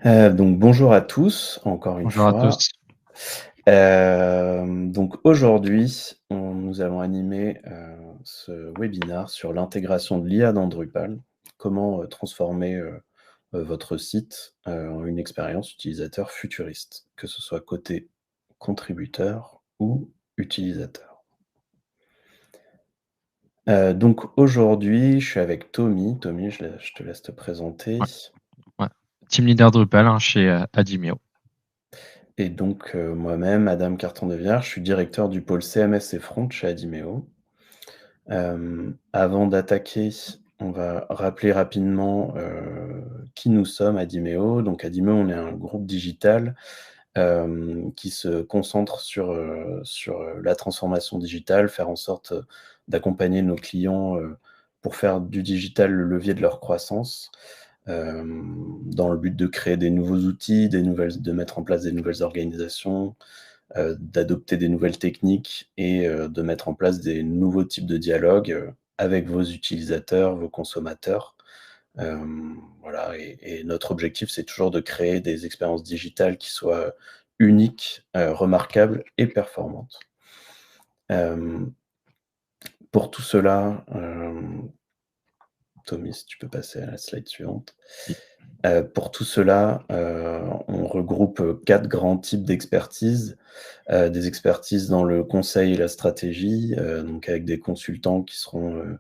Donc bonjour à tous, encore une Bonjour à fois. tous. Donc aujourd'hui, nous allons animer, ce webinaire sur l'intégration de l'IA dans Drupal. Comment, transformer, votre site, en une expérience utilisateur futuriste, que ce soit côté contributeur ou utilisateur. Donc aujourd'hui, je suis avec Tommy. Tommy, je te laisse te présenter. Ouais, ouais. Team leader Drupal, hein, chez, Adimeo. Et donc, moi-même, Adam Carton-Devière, je suis directeur du pôle CMS et Front chez Adimeo. Avant d'attaquer, on va rappeler rapidement, qui nous sommes, Adimeo. Donc Adimeo, on est un groupe digital, qui se concentre sur la transformation digitale, faire en sorte, d'accompagner nos clients, pour faire du digital le levier de leur croissance. Dans le but de créer des nouveaux outils, de mettre en place des nouvelles organisations, d'adopter des nouvelles techniques et de mettre en place des nouveaux types de dialogues, avec vos utilisateurs, vos consommateurs. Voilà, et notre objectif, c'est toujours de créer des expériences digitales qui soient uniques, remarquables et performantes. Hem, pour tout cela, Tommy, si tu peux passer à la slide suivante. Oui. Pour tout cela, on regroupe, 4 grands types d'expertise. Des expertises dans le conseil et la stratégie, donc avec des consultants qui seront,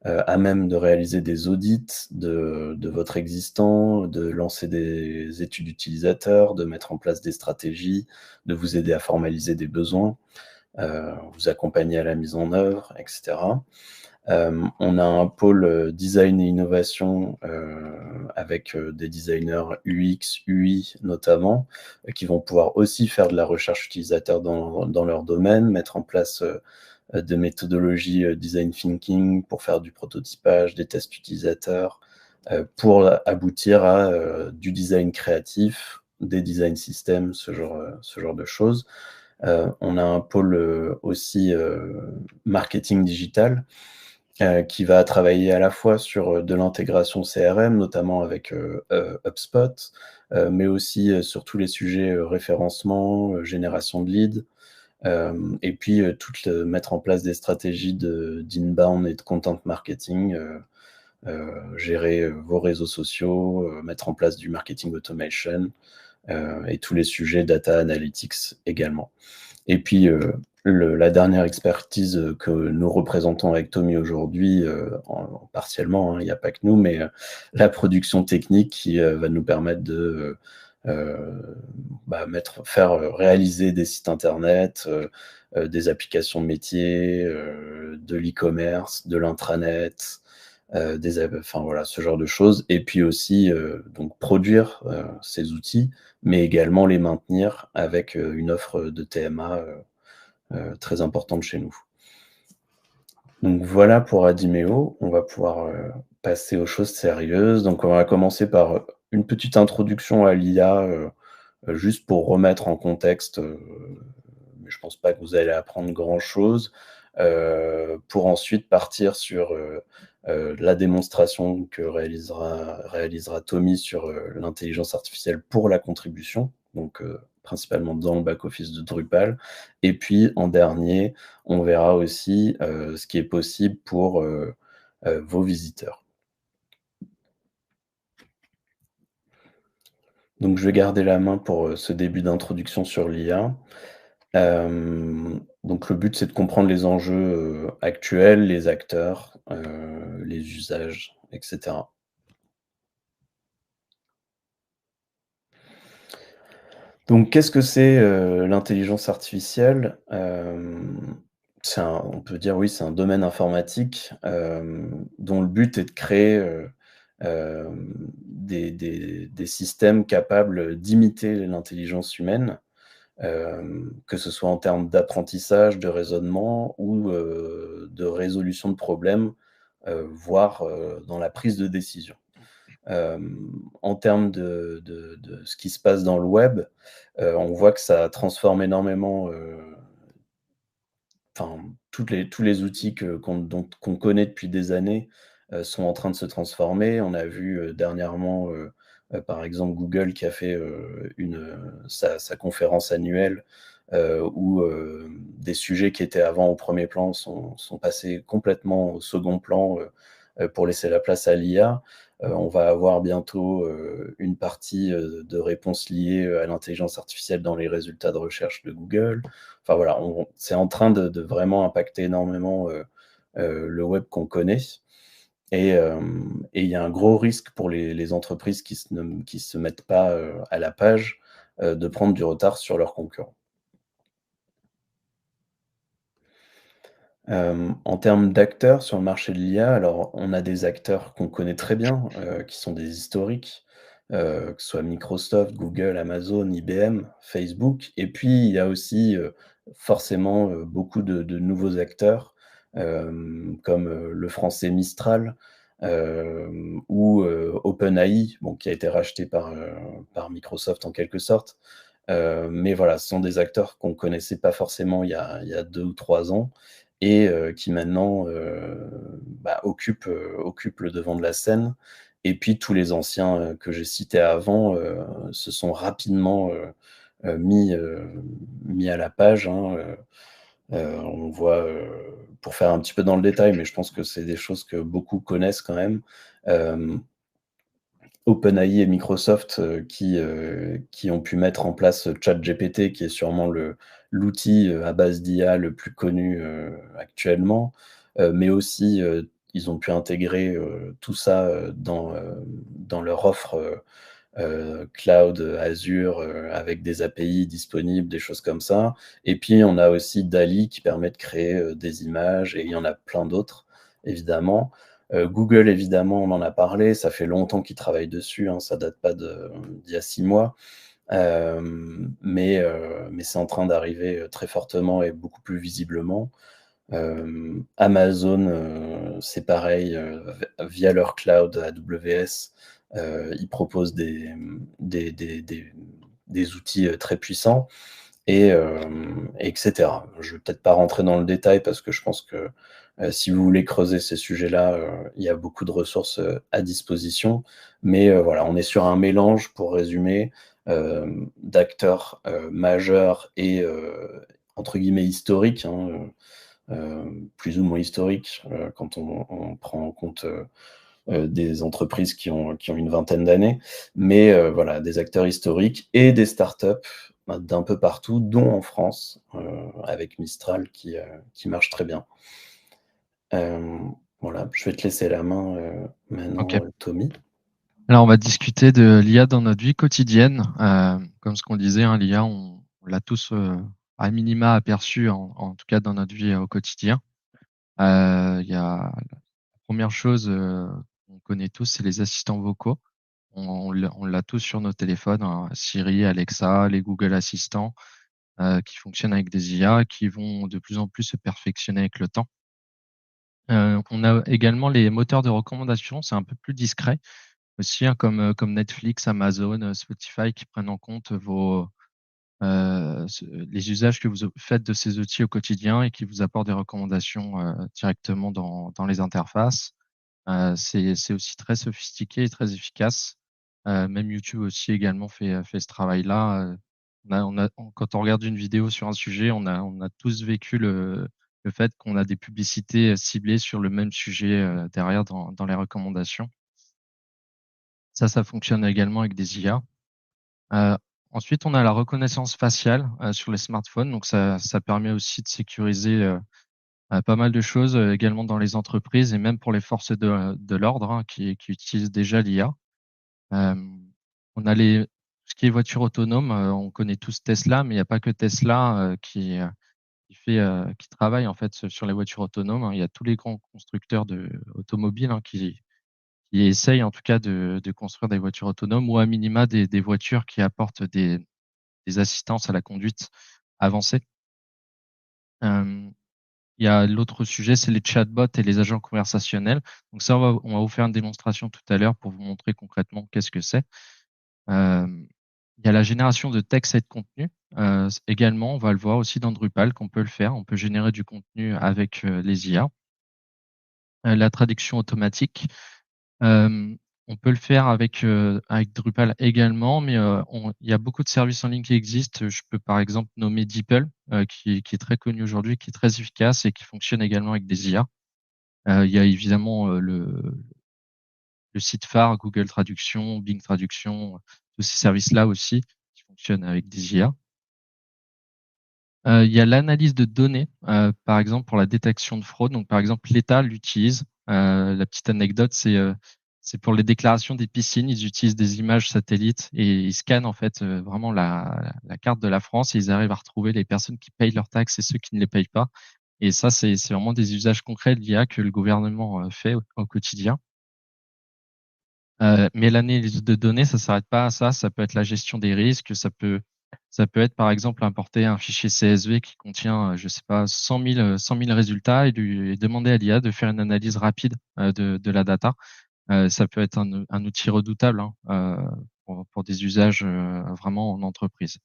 à même de réaliser des audits de votre existant, de lancer des études utilisateurs, de mettre en place des stratégies, de vous aider à formaliser des besoins, vous accompagner à la mise en œuvre, et cetera. On a un pôle, design et innovation, avec, des designers UX, UI notamment, qui vont pouvoir aussi faire de la recherche utilisateur dans leur domaine, mettre en place, des méthodologies, design thinking pour faire du prototypage, des tests utilisateurs, pour aboutir à, du design créatif, des design systems, ce genre de choses. On a un pôle, aussi, marketing digital, qui va travailler à la fois sur, de l'intégration CRM, notamment avec, HubSpot, mais aussi, sur tous les sujets, référencement, génération de leads, et puis, mettre en place des stratégies d'inbound et de content marketing, gérer, vos réseaux sociaux, mettre en place du marketing automation, et tous les sujets data analytics également. Et puis, la dernière expertise, que nous représentons avec Tommy aujourd'hui, partiellement, hein, il n'y a pas que nous, mais, la production technique qui, va nous permettre de, faire, réaliser des sites internet, des applications métiers, de l'e-commerce, de l'intranet, enfin voilà, ce genre de choses. Et puis aussi, donc produire, ces outils, mais également les maintenir avec, une offre de TMA, très importante chez nous. Donc voilà pour Adimeo. On va pouvoir, passer aux choses sérieuses. Donc on va commencer par, une petite introduction à l'IA, juste pour remettre en contexte, mais je pense pas que vous allez apprendre grand-chose, pour ensuite partir sur, la démonstration que réalisera Tommy sur, l'intelligence artificielle pour la contribution, donc principalement dans le back office de Drupal. Et puis en dernier, on verra aussi, ce qui est possible pour, vos visiteurs. Donc je vais garder la main pour, ce début d'introduction sur l'IA. Donc le but, c'est de comprendre les enjeux, actuels, les acteurs, les usages, et cetera. Donc qu'est-ce que c'est, l'intelligence artificielle? On peut dire, oui, c'est un domaine informatique, dont le but est de créer, des systèmes capables d'imiter l'intelligence humaine, que ce soit en termes d'apprentissage, de raisonnement ou, de résolution de problèmes, voire, dans la prise de décision. En termes de ce qui se passe dans le web, on voit que ça transforme énormément, enfin, tous les outils qu'on connaît depuis des années, sont en train de se transformer. On a vu, dernièrement, par exemple Google qui a fait sa conférence annuelle où des sujets qui étaient avant au premier plan sont passés complètement au second plan pour laisser la place à l'IA. On va avoir bientôt une partie de réponses liées à l'intelligence artificielle dans les résultats de recherche de Google. Enfin voilà, c'est en train de vraiment impacter énormément le web qu'on connaît. Et il y a un gros risque pour les entreprises qui se mettent pas à la page de prendre du retard sur leurs concurrents. En termes d'acteurs sur le marché de l'IA, alors on a des acteurs qu'on connaît très bien, qui sont des historiques, que ce soit Microsoft, Google, Amazon, IBM, Facebook et puis il y a aussi, forcément, beaucoup de nouveaux acteurs, comme, le français Mistral, ou, OpenAI, bon qui a été racheté par Microsoft en quelque sorte. Mais voilà, ce sont des acteurs qu'on connaissait pas forcément il y a 2 ou 3 ans et qui maintenant, bah, occupent le devant de la scène et puis tous les anciens, que j'ai cités avant, se sont rapidement, mis à la page, hein, on voit, pour faire un petit peu dans le détail, mais je pense que c'est des choses que beaucoup connaissent quand même, hem OpenAI et Microsoft, qui ont pu mettre en place ChatGPT, qui est sûrement l'outil, à base d'IA le plus connu, actuellement. Mais aussi, ils ont pu intégrer, tout ça, dans leur offre, cloud, Azure, avec des API disponibles, des choses comme ça. Et puis on a aussi DALL-E qui permet de créer, des images et il y en a plein d'autres, évidemment. Google, évidemment, on en a parlé, ça fait longtemps qu'ils travaillent dessus, hein, ça date pas d'il y a 6 mois. Mais c'est en train d'arriver, très fortement et beaucoup plus visiblement. Amazon, c'est pareil, via leur cloud AWS, ils proposent des outils, très puissants et cetera. Je vais peut-être pas rentrer dans le détail parce que je pense que, si vous voulez creuser ces sujets-là, il y a beaucoup de ressources, à disposition. Mais, voilà, on est sur un mélange, pour résumer, d'acteurs, majeurs et entre guillemets «historiques», hein, plus ou moins historiques, quand on prend en compte, des entreprises qui ont une vingtaine d'années. Mais, voilà, des acteurs historiques et des startups, bah, d'un peu partout, dont en France, avec Mistral qui marche très bien. Voilà, je vais te laisser la main, OK. maintenant, Tommy. Alors, on va discuter de l'IA dans notre vie quotidienne. Comme ce qu'on disait, hein, l'IA, on l'a tous, à minima aperçu, en tout cas dans notre vie, au quotidien. Il y a la première chose, qu'on connaît tous, c'est les assistants vocaux. On l'a tous sur nos téléphones, hein, Siri, Alexa, les Google Assistants, qui fonctionnent avec des IA, qui vont de plus en plus se perfectionner avec le temps. On a également les moteurs de recommandation, c'est un peu plus discret aussi, hein, comme Netflix, Amazon, Spotify qui prennent en compte les usages que vous faites de ces outils au quotidien et qui vous apportent des recommandations, directement dans les interfaces. C'est aussi très sophistiqué et très efficace. Même YouTube aussi également fait ce travail-là. Quand on regarde une vidéo sur un sujet, on a tous vécu le fait qu'on a des publicités, ciblées sur le même sujet, derrière dans les recommandations. Ça fonctionne également avec des IA. Heu, Ensuite, on a la reconnaissance faciale, sur les smartphones, donc ça permet aussi de sécuriser, pas mal de choses, également dans les entreprises et même pour les forces de l'ordre, hein, qui utilisent déjà l'IA. Hem, on a tout ce qui est voiture autonome, on connaît tous Tesla, mais il y a pas que Tesla, qui travaille en fait sur les voitures autonomes, hein. Il y a tous les grands constructeurs automobiles, hein, qui essayent en tout cas de construire des voitures autonomes ou à minima des voitures qui apportent des assistances à la conduite avancées. Hem, il y a l'autre sujet, c'est les chatbots et les agents conversationnels. Donc ça, on va vous faire une démonstration tout à l'heure pour vous montrer concrètement qu'est-ce que c'est. Hem, il y a la génération de texte et de contenu. Également, on va le voir aussi dans Drupal qu'on peut le faire. On peut générer du contenu avec, les IA. La traduction automatique. On peut le faire avec Drupal également, mais il y a beaucoup de services en ligne qui existent. Je peux par exemple nommer DeepL, qui est très connu aujourd'hui, qui est très efficace et qui fonctionne également avec des IA. Il y a évidemment, le site phare, Google Traduction, Bing Traduction, tous ces services-là aussi qui fonctionnent avec des IA. Il y a l'analyse de données, par exemple pour la détection de fraude. Donc par exemple, l'État l'utilise. La petite anecdote, c'est pour les déclarations des piscines, ils utilisent des images satellites et ils scannent en fait, vraiment la carte de la France et ils arrivent à retrouver les personnes qui payent leurs taxes et ceux qui ne les payent pas. Et ça, c'est vraiment des usages concrets de l'IA que le gouvernement, fait au quotidien. Mais l'analyse de données, ça s'arrête pas à ça. Ça peut être la gestion des risques, ça peut être, par exemple, importer un fichier CSV qui contient, je sais pas, 100 000 résultats et demander à l'IA de faire une analyse rapide, de la data. Ça peut être un outil redoutable, hein, pour des usages, vraiment en entreprise.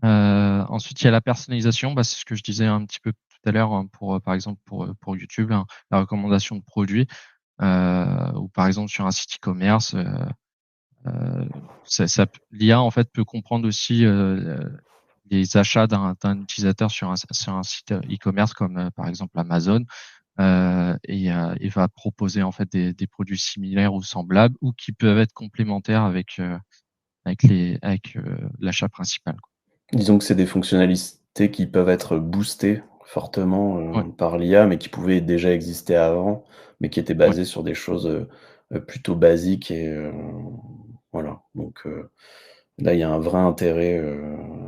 Ensuite, il y a la personnalisation. Bah, c'est ce que je disais un petit peu tout à l'heure, hein, par exemple, pour YouTube, hein, la recommandation de produits, ou par exemple sur un site e-commerce, l'IA en fait peut comprendre aussi, les achats d'un utilisateur sur un site e-commerce comme, par exemple Amazon, et va proposer en fait des produits similaires ou semblables ou qui peuvent être complémentaires avec l'achat principal, quoi. Disons que c'est des fonctionnalités qui peuvent être boostées fortement, Ouais, par l'IA, mais qui pouvaient déjà exister avant, mais qui étaient ouais, basées sur des choses, plutôt basiques et voilà. Donc là, il y a un vrai intérêt,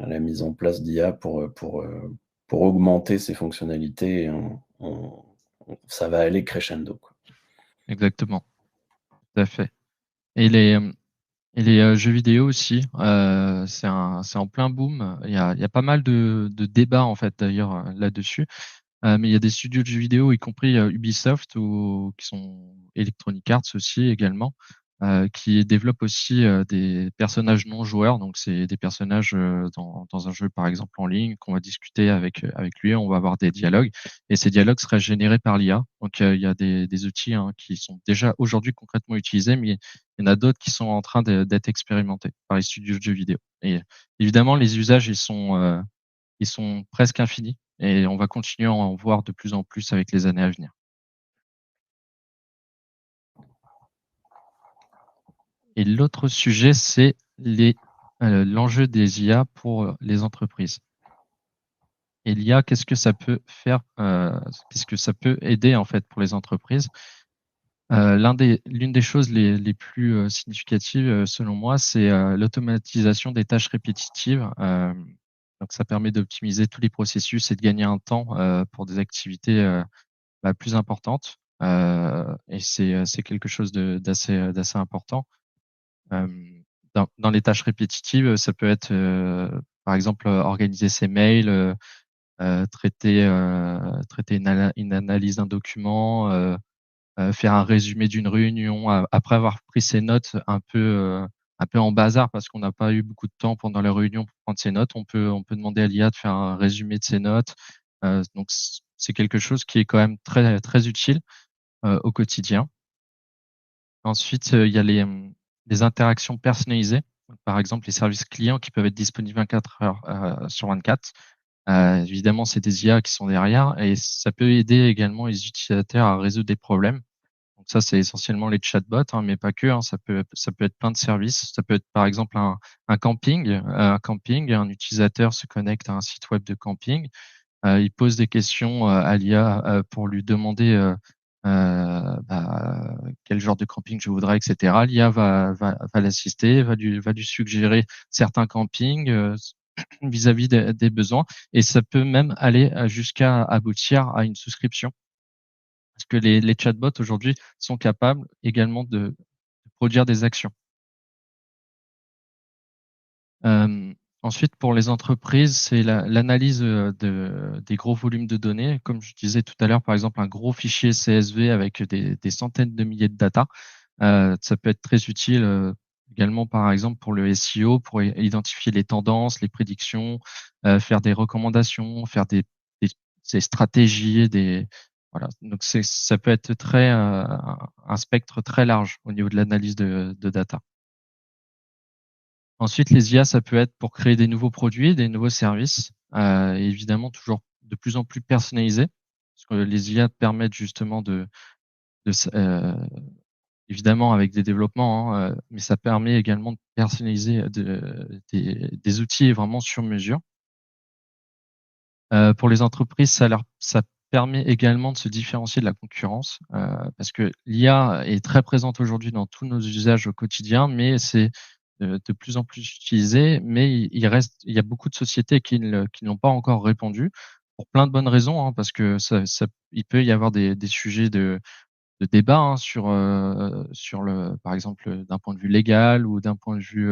à la mise en place d'IA pour augmenter ces fonctionnalités et ça va aller crescendo, quoi. exactement, tout à fait. Et les jeux vidéo aussi, c'est en plein boom. Il y a pas mal de débats en fait d'ailleurs, là-dessus. Mais il y a des studios de jeux vidéo, y compris, Ubisoft ou qui sont Electronic Arts aussi également, qui développent aussi, des personnages non joueurs. Donc c'est des personnages, dans un jeu, par exemple, en ligne qu'on va discuter avec lui. On va avoir des dialogues et ces dialogues seraient générés par l'IA. Donc, il y a des outils, hein, qui sont déjà aujourd'hui concrètement utilisés, mais il y en a d'autres qui sont en train d'être expérimentés par les studios de jeux vidéo et évidemment les usages ils sont presque infinis et on va continuer à en voir de plus en plus avec les années à venir. Et l'autre sujet, c'est l'enjeu des IA pour, les entreprises. Et l'IA, qu'est-ce que ça peut faire, qu'est-ce que ça peut aider en fait pour les entreprises? L'une des choses les plus, significatives, selon moi, c'est, l'automatisation des tâches répétitives. Donc ça permet d'optimiser tous les processus et de gagner un temps, pour des activités, plus importante, et c'est quelque chose d'assez important. Dans les tâches répétitives, ça peut être, par exemple, organiser ses mails, traiter une analyse d'un document, faire un résumé d'une réunion après avoir pris ses notes un peu en bazar parce qu'on n'a pas eu beaucoup de temps pendant la réunion pour prendre ses notes. On peut demander à l'IA de faire un résumé de ses notes. Donc c'est quelque chose qui est quand même très très utile, au quotidien. Ensuite, il y a les interactions personnalisées. Donc, par exemple, les services clients qui peuvent être disponibles 24 heures, sur 24. Évidemment, c'est des IA qui sont derrière et ça peut aider également les utilisateurs à résoudre des problèmes. Donc ça, c'est essentiellement les chatbots, hein, mais pas que, hein. Ça peut être plein de services. Ça peut être, par exemple, un camping. Un utilisateur se connecte à un site web de camping. Il pose des questions, à l'IA, pour lui demander, quel genre de camping je voudrais et cetera. L'IA va l'assister, va lui suggérer certains campings, vis-à-vis des besoins et ça peut même aller, jusqu'à aboutir à une souscription. Parce que les chatbots aujourd'hui sont capables également de produire des actions. Ensuite, pour les entreprises, c'est l'analyse, des gros volumes de données. Comme je disais tout à l'heure, par exemple, un gros fichier CSV avec des centaines de milliers de data, ça peut être très utile, également, par exemple, pour le SEO, pour identifier les tendances, les prédictions, faire des recommandations, faire des stratégies, Voilà, donc ça peut être très, un spectre très large au niveau de l'analyse de data. Ensuite, les IA, ça peut être pour créer des nouveaux produits, des nouveaux services, et évidemment toujours de plus en plus personnalisés. Parce que les IA permettent justement de s évidemment avec des développements, hein, mais ça permet également de personnaliser des outils vraiment sur mesure. Pour les entreprises, ça permet également de se différencier de la concurrence, parce que l'IA est très présente aujourd'hui dans tous nos usages au quotidien, mais c'est, de plus en plus utilisé, mais il y a beaucoup de sociétés qui ne l'ont pas encore répandu pour plein de bonnes raisons, hein, parce que il peut y avoir des sujets de débat, hein, sur le par exemple, d'un point de vue légal ou d'un point de vue,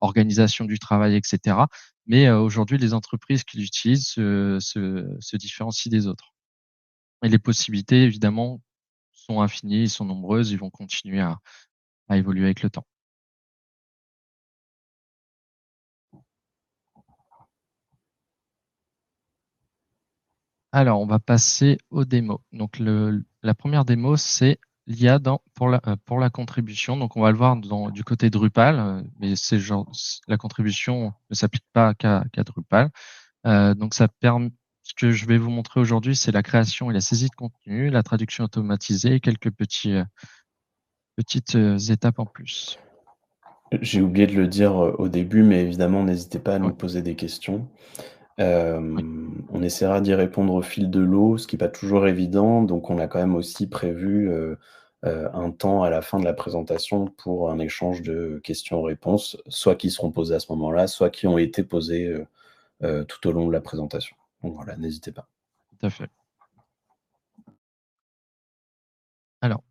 organisation du travail et cetera. Mais, aujourd'hui, les entreprises qui l'utilisent se différencient des autres et les possibilités évidemment sont infinies, sont nombreuses, ils vont continuer à évoluer avec le temps. Alors, on va passer aux démos. Donc la première démo, c'est l'IA pour la contribution. Donc on va le voir du côté Drupal, mais la contribution ne s'applique pas qu'à Drupal. Donc ça permet ce que je vais vous montrer aujourd'hui, c'est la création et la saisie de contenu, la traduction automatisée et quelques petites, étapes en plus. J'ai oublié de le dire, au début, mais évidemment, n'hésitez pas à Oui, nous poser des questions. oui, On essaiera d'y répondre au fil de l'eau, ce qui est pas toujours évident, donc on a quand même aussi prévu, un temps à la fin de la présentation pour un échange de questions-réponses, soit qui seront posées à ce moment-là, soit qui ont été posées, tout au long de la présentation. Donc voilà, n'hésitez pas. tout à fait. Alors,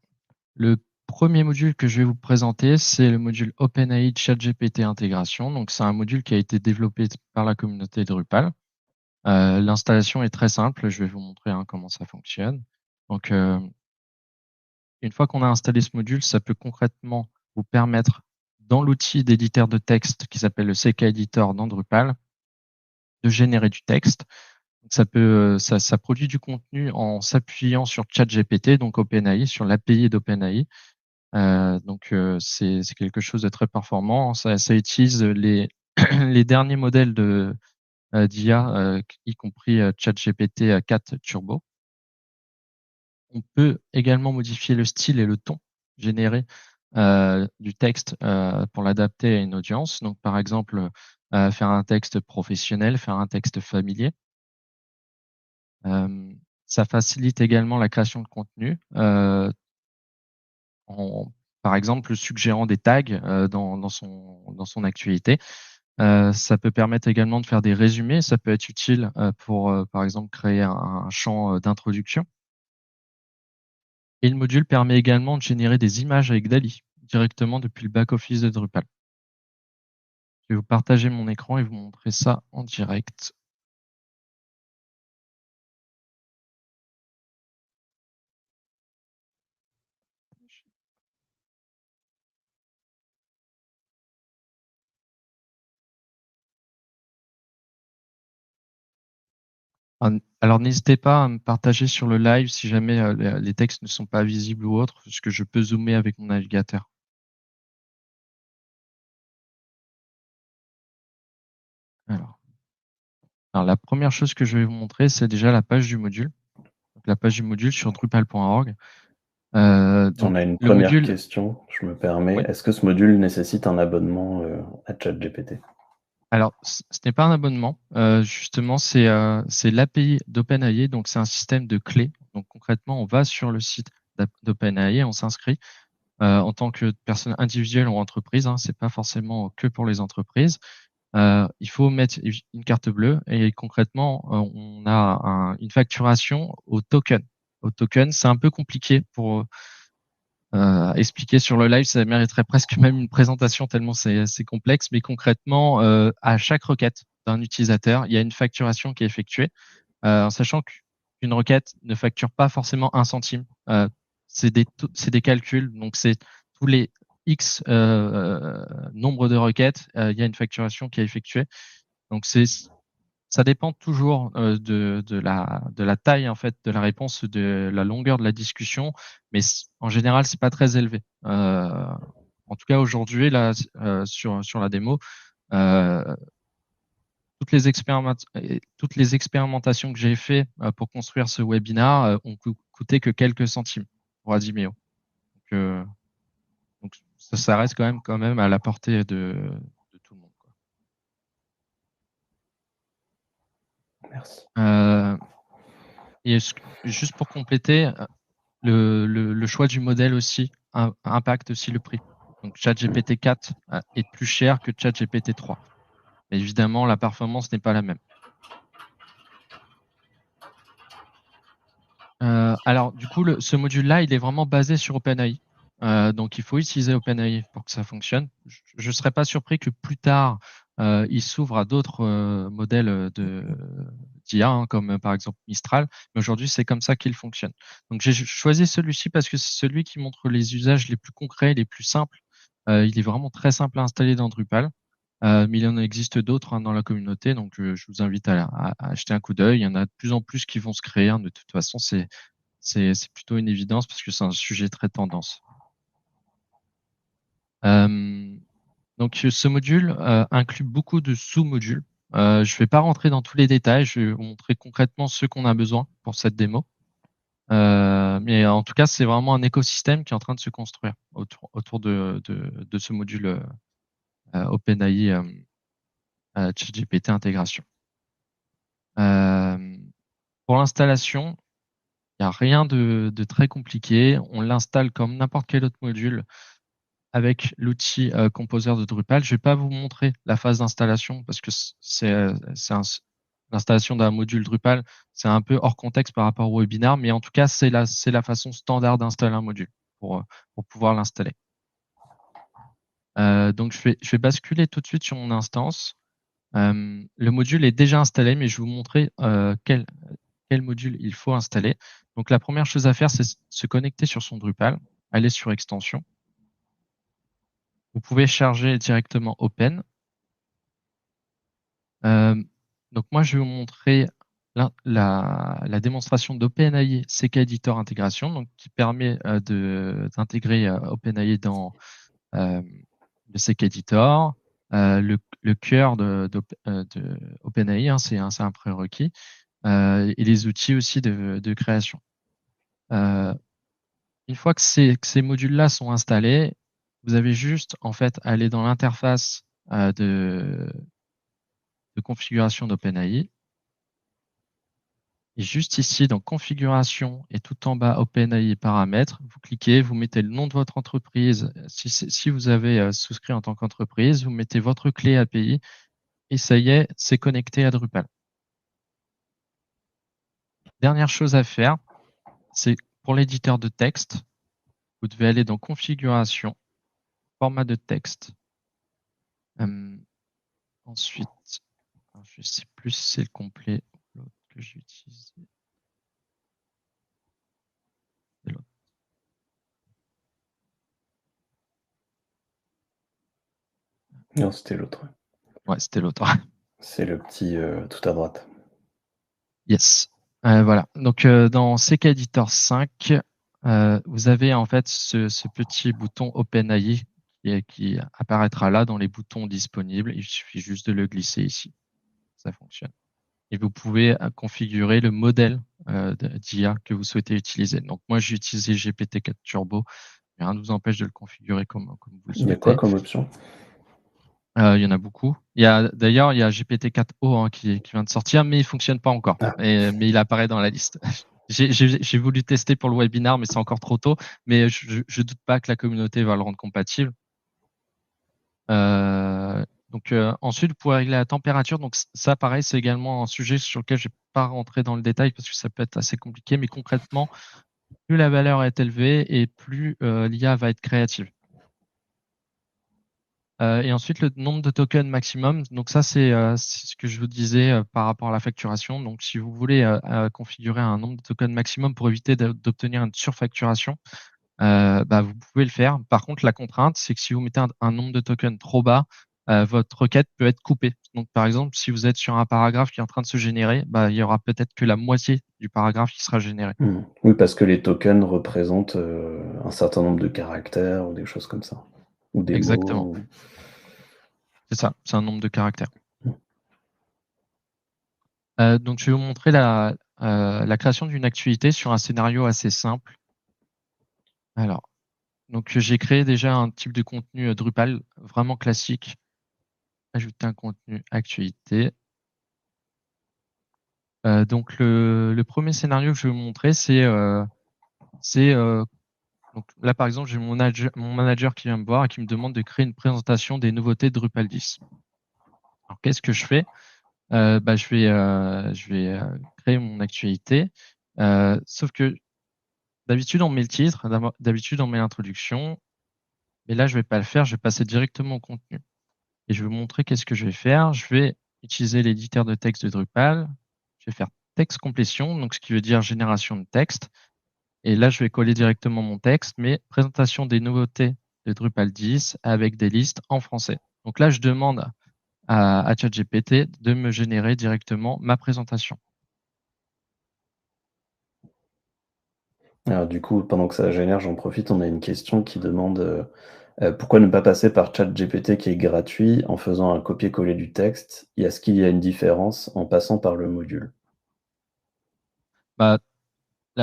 le premier module que je vais vous présenter, c'est le module OpenAI ChatGPT Intégration. Donc, c'est un module qui a été développé par la communauté Drupal. L'installation est très simple. Je vais vous montrer, hein, comment ça fonctionne. Donc, une fois qu'on a installé ce module, ça peut concrètement vous permettre, dans l'outil d'éditeur de texte qui s'appelle le CK Editor dans Drupal, de générer du texte. Donc, ça produit du contenu en s'appuyant sur ChatGPT, donc OpenAI, sur l'API d'OpenAI. C'est quelque chose de très performant. Ça utilise les les derniers modèles d'IA, y compris, ChatGPT, 4 Turbo. On peut également modifier le style et le ton généré, du texte, pour l'adapter à une audience. Donc par exemple, faire un texte professionnel, faire un texte familier. Ça facilite également la création de contenu, en par exemple, suggérant des tags, dans son actualité. Ça peut permettre également de faire des résumés. Ça peut être utile, pour, par exemple, créer un champ, d'introduction. Et le module permet également de générer des images avec DALL-E, directement depuis le back-office de Drupal. Je vais vous partager mon écran et vous montrer ça en direct. Alors n'hésitez pas à me partager sur le live si jamais, les textes ne sont pas visibles ou autres, parce que je peux zoomer avec mon navigateur. Alors la première chose que je vais vous montrer, c'est déjà la page du module. Donc la page du module sur drupal.org. On Donc a une le première module question, je me permets. Oui. Est-ce que ce module nécessite un abonnement, à ChatGPT? Alors ce n'est pas un abonnement, justement c'est l'API d'OpenAI, donc c'est un système de clés. Donc concrètement, on va sur le site d'OpenAI, on s'inscrit, en tant que personne individuelle ou entreprise, hein, c'est pas forcément que pour les entreprises. Il faut mettre une carte bleue et concrètement, on a une facturation au token. Au token, c'est un peu compliqué pour, expliquer sur le live, ça mériterait presque même une présentation tellement c'est complexe, mais concrètement, à chaque requête d'un utilisateur, il y a une facturation qui est effectuée, en sachant qu'une requête ne facture pas forcément 1 centime. C'est des calculs, donc c'est tous les X, nombre de requêtes, il y a une facturation qui est effectuée. Donc ça dépend toujours de la taille en fait de la réponse, de la longueur de la discussion, mais en général c'est pas très élevé. En tout cas aujourd'hui là, sur la démo, euh, toutes les expérimentations que j'ai fait pour construire ce webinar ont coûté que quelques centimes pour Adimeo. Donc ça reste quand même à la portée de tout le monde, quoi. Merci. Et juste pour compléter, le choix du modèle aussi impacte aussi le prix. Donc ChatGPT 4 est plus cher que ChatGPT 3. Évidemment, la performance n'est pas la même. Alors du coup, ce module-là, il est vraiment basé sur OpenAI. Donc il faut utiliser OpenAI pour que ça fonctionne. Je ne serais pas surpris que plus tard, il s'ouvre à d'autres modèles d'IA, hein, comme par exemple Mistral. Mais aujourd'hui, c'est comme ça qu'il fonctionne. Donc j'ai choisi celui-ci parce que c'est celui qui montre les usages les plus concrets, les plus simples. Il est vraiment très simple à installer dans Drupal. Mais il en existe d'autres, hein, dans la communauté, donc je vous invite à acheter un coup d'œil. Il y en a de plus en plus qui vont se créer, hein. De toute façon, c'est plutôt une évidence parce que c'est un sujet très tendance. Donc ce module inclut beaucoup de sous-modules. Je ne vais pas rentrer dans tous les détails, je vais vous montrer concrètement ce qu'on a besoin pour cette démo. Mais en tout cas, c'est vraiment un écosystème qui est en train de se construire autour de ce module OpenAI ChatGPT intégration. Pour l'installation, il n'y a rien de très compliqué. On l'installe comme n'importe quel autre module avec l'outil Composer de Drupal. Je ne vais pas vous montrer la phase d'installation parce que l'installation d'un module Drupal, c'est un peu hors contexte par rapport au webinar, mais en tout cas, c'est la façon standard d'installer un module pour pouvoir l'installer. Donc, je vais basculer tout de suite sur mon instance. Le module est déjà installé, mais je vais vous montrer quel module il faut installer. Donc, la première chose à faire, c'est se connecter sur son Drupal, aller sur Extensions. Vous pouvez charger directement Open. Donc, moi, je vais vous montrer la démonstration d'OpenAI CK Editor Intégration, donc, qui permet d'intégrer OpenAI dans le CK Editor. Le cœur d'OpenAI, hein, c'est un prérequis. Et les outils aussi de création. Une fois que ces modules-là sont installés, vous avez juste en fait à aller dans l'interface de configuration d'OpenAI. Et juste ici, dans configuration et tout en bas, OpenAI paramètres, vous cliquez, vous mettez le nom de votre entreprise. Si vous avez souscrit en tant qu'entreprise, vous mettez votre clé API et ça y est, c'est connecté à Drupal. Dernière chose à faire, c'est pour l'éditeur de texte, vous devez aller dans configuration, format de texte. Ensuite, je ne sais plus si c'est le complet ou l'autre que j'ai utilisé. C'est l'autre. Non, c'était l'autre. Ouais, c'était l'autre. C'est le petit tout à droite. Yes. Voilà. Donc, dans CK Editor 5, vous avez en fait ce petit bouton OpenAI qui apparaîtra là dans les boutons disponibles. Il suffit juste de le glisser ici. Ça fonctionne. Et vous pouvez configurer le modèle d'IA que vous souhaitez utiliser. Donc, moi, j'ai utilisé GPT-4 Turbo. Rien ne vous empêche de le configurer comme vous le souhaitez. Il y a quoi comme option? Il y en a beaucoup. D'ailleurs, il y a GPT-4o, hein, qui vient de sortir, mais il fonctionne pas encore. Ah. Mais il apparaît dans la liste. J'ai voulu tester pour le webinar, mais c'est encore trop tôt. Mais je doute pas que la communauté va le rendre compatible. Donc ensuite, vous pouvez régler la température. Donc ça, pareil, c'est également un sujet sur lequel je vais pas rentrer dans le détail parce que ça peut être assez compliqué. Mais concrètement, plus la valeur est élevée et plus l'IA va être créative. Et ensuite, le nombre de tokens maximum. Donc ça, c'est ce que je vous disais par rapport à la facturation. Donc si vous voulez configurer un nombre de tokens maximum pour éviter d'obtenir une surfacturation, vous pouvez le faire. Par contre, la contrainte, c'est que si vous mettez un nombre de tokens trop bas, votre requête peut être coupée. Donc, par exemple, si vous êtes sur un paragraphe qui est en train de se générer, bah, il y aura peut-être que la moitié du paragraphe qui sera généré. Oui, parce que les tokens représentent un certain nombre de caractères ou des choses comme ça. Ou des Exactement. mots. C'est ça, c'est un nombre de caractères. Mm. Donc, je vais vous montrer la création d'une activité sur un scénario assez simple. Alors, donc j'ai créé déjà un type de contenu Drupal vraiment classique. Ajouter un contenu actualité. Donc le premier scénario que je vais vous montrer, c'est donc là par exemple j'ai mon manager qui vient me voir et qui me demande de créer une présentation des nouveautés de Drupal 10. Alors qu'est-ce que je fais? Bah, je vais créer mon actualité. Sauf que d'habitude on met le titre, d'habitude on met l'introduction, mais là je vais pas le faire, je vais passer directement au contenu. Et je vais vous montrer qu'est-ce que je vais faire. Je vais utiliser l'éditeur de texte de Drupal. Je vais faire texte complétion, donc ce qui veut dire génération de texte. Et là, je vais coller directement mon texte, mais présentation des nouveautés de Drupal 10 avec des listes en français. Donc là, je demande à ChatGPT de me générer directement ma présentation. Alors du coup, pendant que ça génère, j'en profite, on a une question qui demande pourquoi ne pas passer par ChatGPT qui est gratuit en faisant un copier-coller du texte? Est-ce qu'il y a une différence en passant par le module? Bah,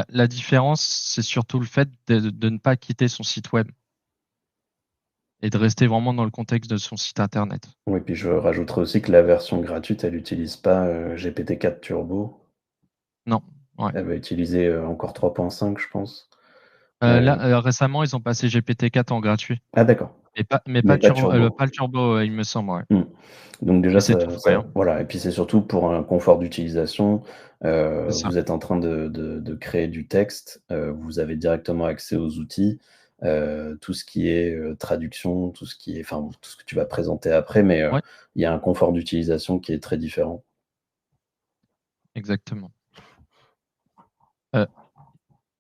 la différence, c'est surtout le fait de ne pas quitter son site web et de rester vraiment dans le contexte de son site internet. Oui, puis je rajouterai aussi que la version gratuite, elle n'utilise pas GPT-4 Turbo. Non, ouais. Elle va utiliser encore 3.5, je pense. Là, récemment, ils ont passé GPT-4 en gratuit. Ah d'accord, Mais mais pas, pas Turbo. pas le turbo, il me semble, ouais. Hmm. Donc déjà, Mais c'est tout frais, hein. voilà, et puis c'est surtout pour un confort d'utilisation. C'est ça. Vous êtes en train de créer du texte, vous avez directement accès aux outils, tout ce qui est traduction, tout ce qui est, enfin, tout ce que tu vas présenter après, mais Ouais, il y a un confort d'utilisation qui est très différent. exactement. Euh,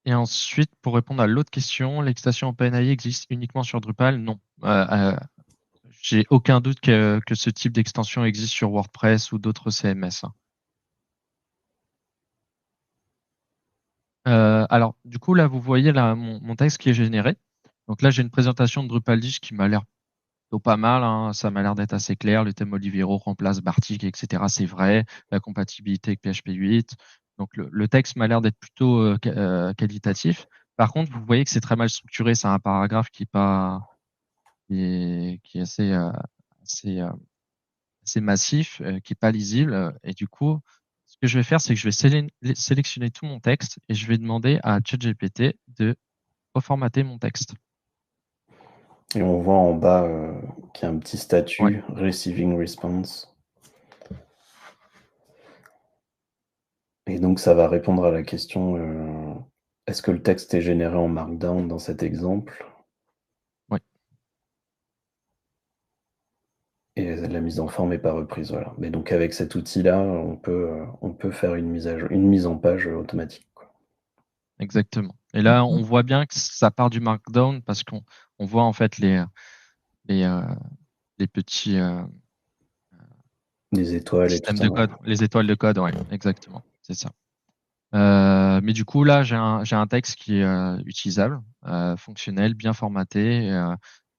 et ensuite, pour répondre à l'autre question, l'extension OpenAI existe uniquement sur Drupal? Non. J'ai aucun doute que ce type d'extension existe sur WordPress ou d'autres CMS, hein. Alors, du coup, là, vous voyez là, mon texte qui est généré. Donc là, j'ai une présentation de Drupal 10 qui m'a l'air plutôt pas mal, hein. Ça m'a l'air d'être assez clair. Le thème Olivero remplace Bartik, etc. C'est vrai. La compatibilité avec PHP 8. Donc le texte m'a l'air d'être plutôt qualitatif. Par contre, vous voyez que c'est très mal structuré. C'est un paragraphe qui est assez, euh, assez massif, qui est pas lisible. Et du coup, ce que je vais faire, c'est que je vais sélectionner tout mon texte et je vais demander à ChatGPT de reformater mon texte. Et on voit en bas qu'il y a un petit Ouais, statut Receiving Response. Et donc ça va répondre à la question est-ce que le texte est généré en Markdown dans cet exemple? ouais, Et la mise en forme n'est pas reprise, voilà. Mais donc avec cet outil-là, on peut faire une mise en page automatique, quoi. exactement. Et là, on voit bien que ça part du Markdown parce qu'on voit en fait les, euh, les petits Les étoiles et tout systèmes ça, de ouais. code, les étoiles de code, ouais, exactement, c'est ça. Mais du coup, là, j'ai un texte qui est utilisable, fonctionnel, bien formaté.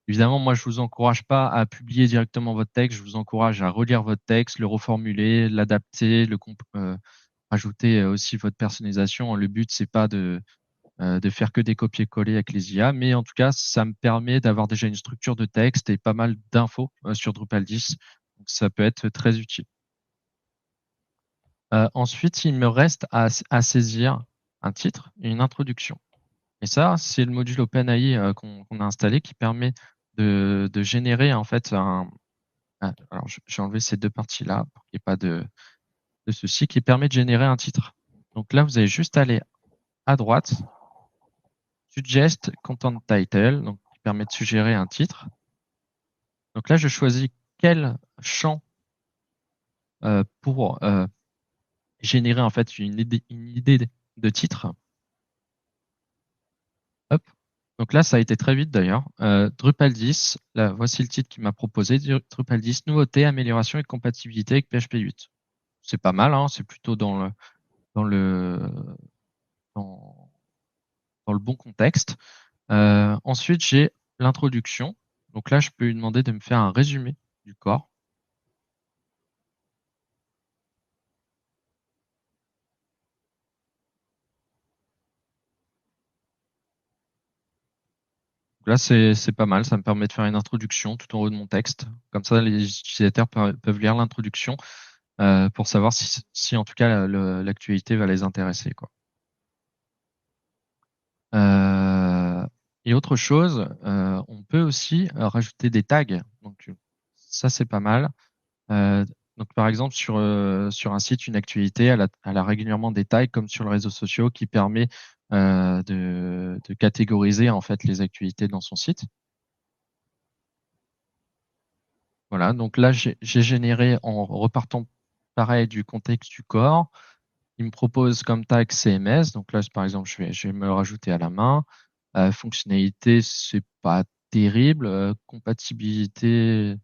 Évidemment, moi, je vous encourage pas à publier directement votre texte. Je vous encourage à relire votre texte, le reformuler, l'adapter, ajouter aussi votre personnalisation. Le but, c'est pas de faire que des copier-coller avec les IA, mais en tout cas, ça me permet d'avoir déjà une structure de texte et pas mal d'infos sur Drupal 10. Donc, ça peut être très utile. Ensuite, il me reste à saisir un titre et une introduction. Et ça, c'est le module OpenAI qu'on a installé qui permet de générer en fait alors, j'ai enlevé ces deux parties-là pour qu'il n'y ait pas de souci, qui permet de générer un titre. Donc là, vous allez juste aller à droite, Suggest Content Title, donc qui permet de suggérer un titre. Donc là, je choisis quel champ pour générer en fait une idée de titre. Hop. Donc là, ça a été très vite d'ailleurs. Drupal 10, là, voici le titre qu'il m'a proposé. Drupal 10, nouveauté, amélioration et compatibilité avec PHP 8. C'est pas mal, hein, c'est plutôt dans le, dans, dans le bon contexte. Ensuite, j'ai l'introduction. Donc là, je peux lui demander de me faire un résumé du corps. Là, c'est pas mal. Ça me permet de faire une introduction tout en haut de mon texte. Comme ça, les utilisateurs peuvent lire l'introduction pour savoir si en tout cas l'actualité va les intéresser, quoi. Et autre chose, on peut aussi rajouter des tags. Donc ça, c'est pas mal. Donc par exemple sur un site, une actualité, elle a régulièrement des tags comme sur les réseaux sociaux qui permet de catégoriser en fait les actualités dans son site. Voilà, donc là j'ai généré en repartant pareil du contexte du corps. Il me propose comme tag CMS, donc là par exemple je vais me le rajouter à la main. Fonctionnalité, c'est pas terrible. Compatibilité,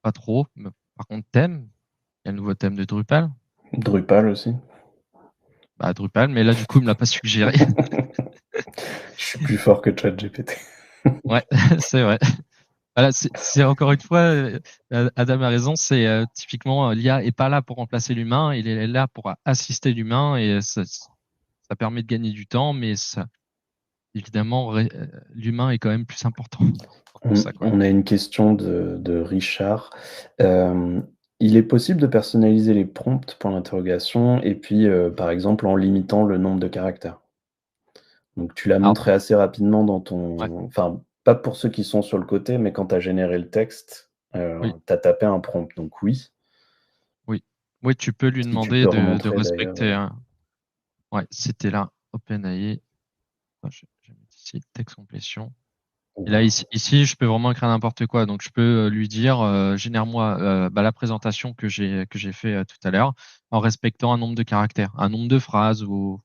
pas trop. Mais par contre, thème, il y a le nouveau thème de Drupal. Drupal aussi. Bah, Drupal, mais là, du coup, il me l'a pas suggéré. Je suis plus fort que ChatGPT. Ouais, c'est vrai. Voilà, c'est encore une fois, Adam a raison, c'est typiquement l'IA est pas là pour remplacer l'humain, il est là pour assister l'humain et ça permet de gagner du temps, mais ça, évidemment, l'humain est quand même plus important pour ça, quoi. On a une question de Richard. Il est possible de personnaliser les prompts pour l'interrogation et puis, par exemple, en limitant le nombre de caractères? Donc tu l'as Alors, montré assez rapidement dans ouais, ton enfin, pas pour ceux qui sont sur le côté, mais quand tu as généré le texte, oui, tu as tapé un prompt, donc oui. oui. Oui, tu peux lui Si tu demander peux de remontrer d'ailleurs, respecter un. Ouais, c'était là, OpenAI. Attends, je vais mettre ici, texte complétion. Et là, voilà, ici, je peux vraiment écrire n'importe quoi. Donc, je peux lui dire, génère-moi bah, la présentation que j'ai fait tout à l'heure, en respectant un nombre de caractères, un nombre de phrases, ou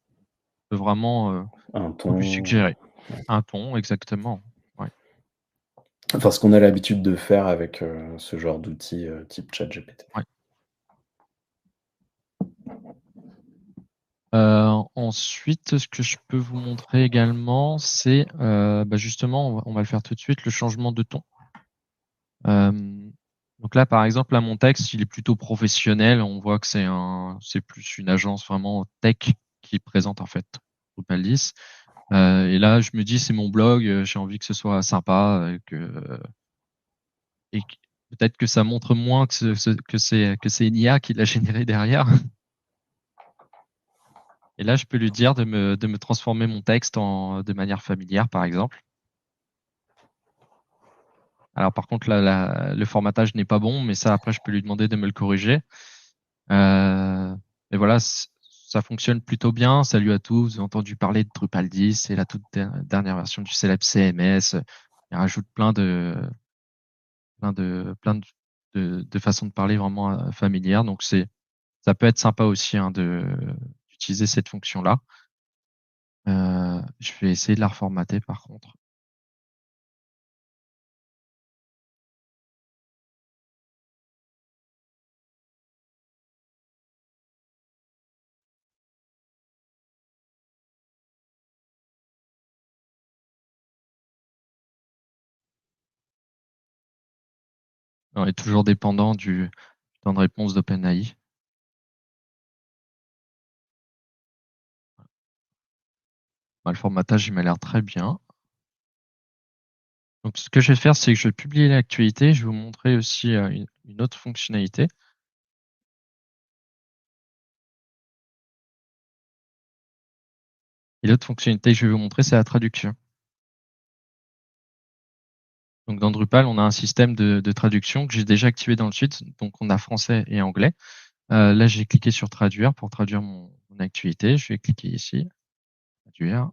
je peux vraiment un tout lui ton, suggérer. Un ton, exactement. Ouais, enfin ce qu'on a l'habitude de faire avec, ce genre d'outils, type ChatGPT. ouais. Ensuite, ce que je peux vous montrer également, c'est bah, justement, on va le faire tout de suite, le changement de ton. Donc là, par exemple, là, mon texte, il est plutôt professionnel. On voit que c'est plus une agence vraiment tech qui présente en fait Drupal 10. Et là, je me dis, c'est mon blog, j'ai envie que ce soit sympa, et peut-être que ça montre moins que c'est une IA qui l'a généré derrière. Et là, je peux lui dire de me transformer mon texte de manière familière, par exemple. Alors par contre, là, le formatage n'est pas bon, mais ça, après, je peux lui demander de me le corriger. Et voilà, ça fonctionne plutôt bien. Salut à tous, vous avez entendu parler de Drupal 10, c'est la toute dernière version du célèbre CMS. Il rajoute plein de façons de parler vraiment familières. Donc ça peut être sympa aussi hein, d'utiliser cette fonction-là. Je vais essayer de la reformater par contre. On est toujours dépendant du temps de réponse d'OpenAI. Le formatage, il m'a l'air très bien. Donc, ce que je vais faire, c'est que je vais publier l'actualité. Je vais vous montrer aussi une autre fonctionnalité. Et l'autre fonctionnalité que je vais vous montrer, c'est la traduction. Donc, dans Drupal, on a un système de traduction que j'ai déjà activé dans le site. Donc, on a français et anglais. Là, j'ai cliqué sur traduire pour traduire mon actualité. Je vais cliquer ici, traduire.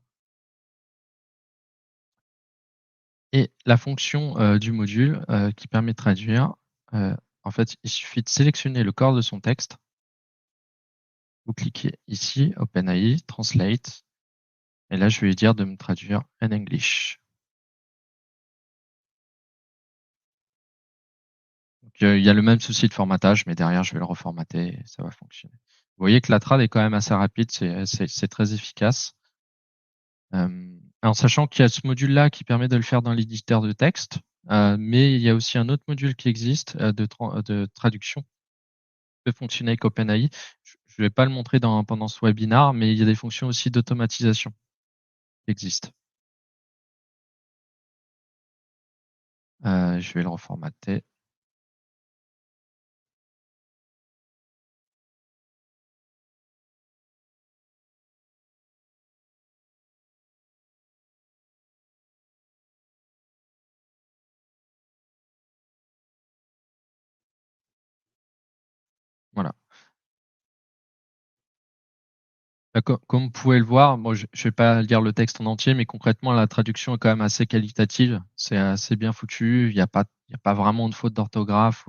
Et la fonction du module qui permet de traduire, en fait, il suffit de sélectionner le corps de son texte. Vous cliquez ici, OpenAI, Translate. Et là, je vais lui dire de me traduire en English. Donc, il y a le même souci de formatage, mais derrière, je vais le reformater et ça va fonctionner. Vous voyez que la trad est quand même assez rapide, c'est très efficace. En sachant qu'il y a ce module-là qui permet de le faire dans l'éditeur de texte, mais il y a aussi un autre module qui existe de traduction qui peut fonctionner avec OpenAI. Je ne vais pas le montrer pendant ce webinaire, mais il y a des fonctions aussi d'automatisation qui existent. Je vais le reformater. Voilà. Comme vous pouvez le voir, moi, je ne vais pas lire le texte en entier, mais concrètement, la traduction est quand même assez qualitative. C'est assez bien foutu. Il n'y a pas vraiment de faute d'orthographe.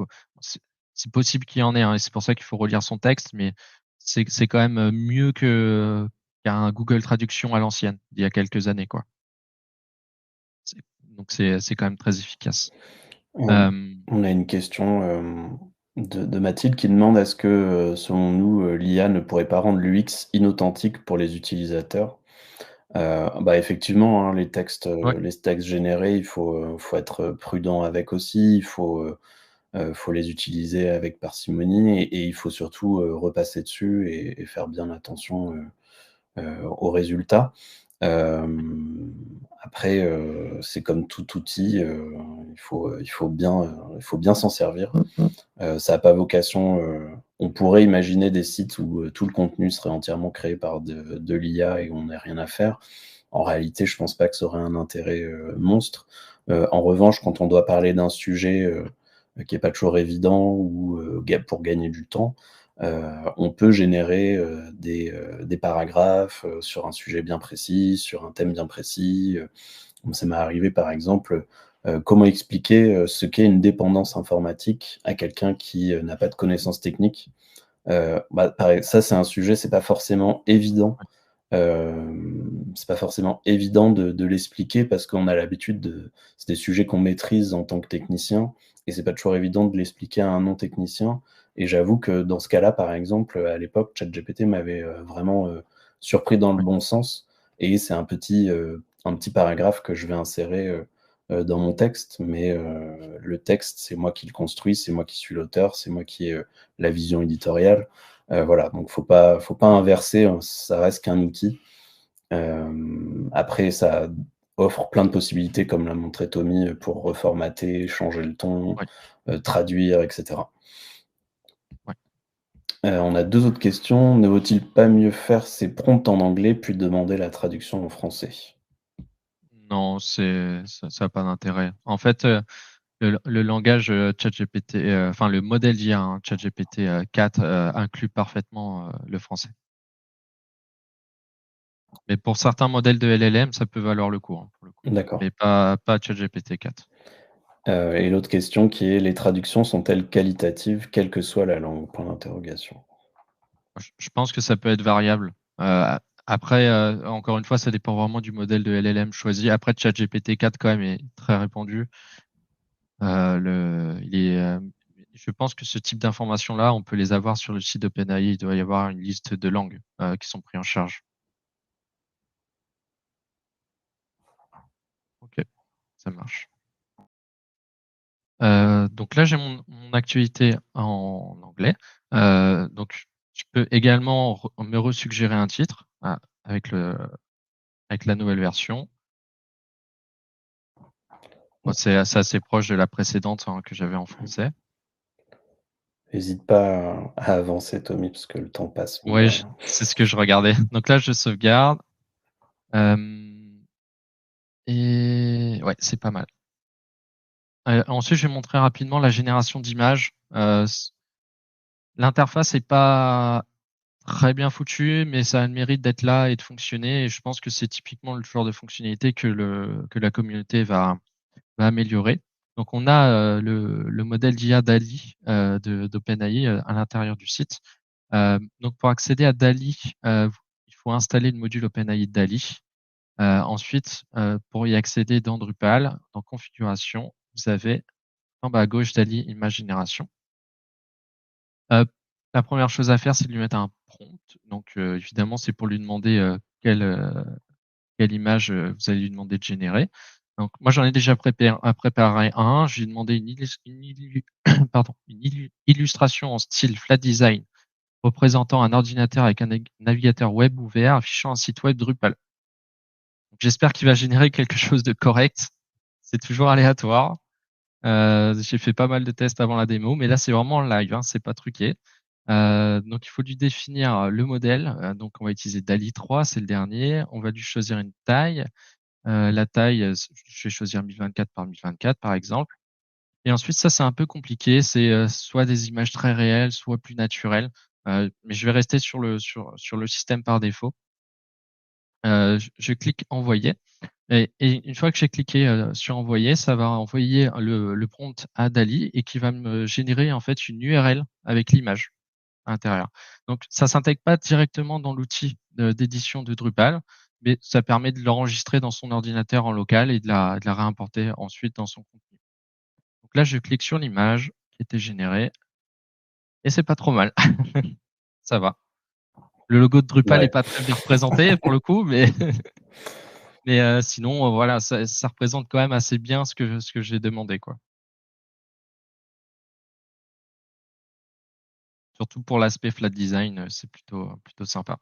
C'est possible qu'il y en ait, hein, et c'est pour ça qu'il faut relire son texte, mais c'est quand même mieux qu'un Google Traduction à l'ancienne, d'il y a quelques années, quoi. Donc c'est quand même très efficace. On a une question de Mathilde qui demande est-ce que, selon nous, l'IA ne pourrait pas rendre l'UX inauthentique pour les utilisateurs? Bah, effectivement, hein, Ouais, les textes générés, faut être prudent avec aussi. Faut les utiliser avec parcimonie et il faut surtout, repasser dessus et faire bien attention, aux résultats. Après, c'est comme tout outil, il faut bien s'en servir. Ça a pas vocation, on pourrait imaginer des sites où, tout le contenu serait entièrement créé par de l'IA et on n'a rien à faire. En réalité, je pense pas que ça aurait un intérêt, monstre. En revanche, quand on doit parler d'un sujet, qui est pas toujours évident ou, pour gagner du temps, on peut générer, des paragraphes, sur un sujet bien précis, sur un thème bien précis. Ça m'est arrivé par exemple, comment expliquer, ce qu'est une dépendance informatique à quelqu'un qui, n'a pas de connaissances techniques? Bah, pareil, ça c'est un sujet, ouais, c'est pas forcément évident de l'expliquer parce qu'on a l'habitude de c'est des sujets qu'on maîtrise en tant que technicien et c'est pas toujours évident de l'expliquer à un non technicien et j'avoue que dans ce cas-là, par exemple, à l'époque, ChatGPT m'avait, vraiment, surpris dans le ouais, bon sens et c'est un petit paragraphe que je vais insérer, dans mon texte mais le texte, c'est moi qui le construis, c'est moi qui suis l'auteur, c'est moi qui ai, la vision éditoriale. Voilà, donc faut pas inverser, hein, ça reste qu'un outil. Après ça offre plein de possibilités comme l'a montré Tommy, pour reformater, changer le ton, ouais, traduire et cetera. ouais. On a 2 autres questions. Ne vaut-il pas mieux faire ses prompts en anglais puis demander la traduction en français? Non, ça a pas d'intérêt. En fait, le langage ChatGPT, enfin le modèle d'IA, hein, ChatGPT 4 inclut parfaitement le français. Mais pour certains modèles de LLM, ça peut valoir le coup, hein, pour le coup. D'accord. Mais pas ChatGPT 4. Et l'autre question qui est: «Les traductions sont-elles qualitatives, quelle que soit la langue?» Point d'interrogation. Je pense que ça peut être variable. Après, encore une fois, ça dépend vraiment du modèle de LLM choisi. Après, ChatGPT 4 quand même est très répandu. Je pense que ce type d'informations-là, on peut les avoir sur le site d'OpenAI. Il doit y avoir une liste de langues qui sont prises en charge. Ok, ça marche. Donc là, j'ai mon actualité en anglais. Donc, je peux également me resuggérer un titre avec avec la nouvelle version. Bon, c'est assez proche de la précédente hein, que j'avais en français. Hésite pas à avancer Tommy, parce que le temps passe mine de Ouais, rien. c'est ce que je regardais. Donc là, je sauvegarde. Euh, et ouais, c'est pas mal. Ensuite, je vais montrer rapidement la génération d'images. L'interface est pas très bien foutue, mais ça a le mérite d'être là et de fonctionner. Et je pense que c'est typiquement le genre de fonctionnalité que la communauté va améliorer. Donc, on a le modèle d'IA DALI d'OpenAI à l'intérieur du site. Donc, pour accéder à DALI, il faut installer le module OpenAI DALI. Ensuite, pour y accéder dans Drupal, dans configuration, vous avez en bas à gauche DALL-E Image Génération. La première chose à faire, c'est de lui mettre un prompt. Donc, évidemment, c'est pour lui demander, quelle image, vous allez lui demander de générer. Donc moi, j'en ai déjà préparé un. Je lui ai demandé une illustration en style flat design représentant un ordinateur avec un navigateur web ouvert affichant un site web Drupal. J'espère qu'il va générer quelque chose de correct. C'est toujours aléatoire. J'ai fait pas mal de tests avant la démo, mais là, c'est vraiment en live, hein, c'est pas truqué. Donc il faut lui définir le modèle. Donc on va utiliser DALL-E 3, c'est le dernier. On va lui choisir une taille. La taille, je vais choisir 1024 par 1024 par exemple. Et ensuite, ça, c'est un peu compliqué. C'est soit des images très réelles, soit plus naturelles. Mais je vais rester sur le système par défaut. Je clique envoyer. Et une fois que j'ai cliqué sur envoyer, ça va envoyer le prompt à DALL-E et qui va me générer en fait une URL avec l'image à l'intérieur. Donc ça s'intègre pas directement dans l'outil d'édition de Drupal, mais ça permet de l'enregistrer dans son ordinateur en local et de la réimporter ensuite dans son contenu. Donc là, je clique sur l'image qui était générée et c'est pas trop mal. Ça va. Le logo de Drupal est Ouais. pas très bien représenté pour le coup, mais sinon, voilà, ça représente quand même assez bien ce que j'ai demandé, quoi. Surtout pour l'aspect flat design, c'est plutôt sympa.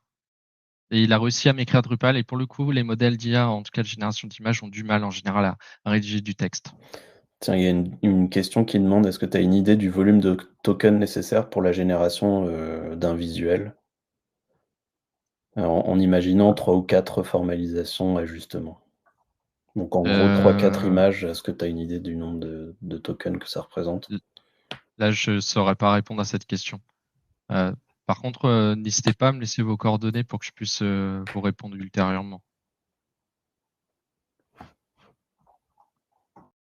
Et il a réussi à m'écrire Drupal et pour le coup, les modèles d'IA, en tout cas de génération d'images, ont du mal en général à rédiger du texte. Tiens, il y a une question qui demande: «Est-ce que tu as une idée du volume de tokens nécessaire pour la génération, d'un visuel?» En imaginant 3 ou 4 formalisations, ajustements. Donc en gros 3-4 Heu, images, est-ce que tu as une idée du nombre de tokens que ça représente? l Là, je saurais pas répondre à cette question. Heu, Par contre, n'hésitez pas à me laisser vos coordonnées pour que je puisse, vous répondre ultérieurement.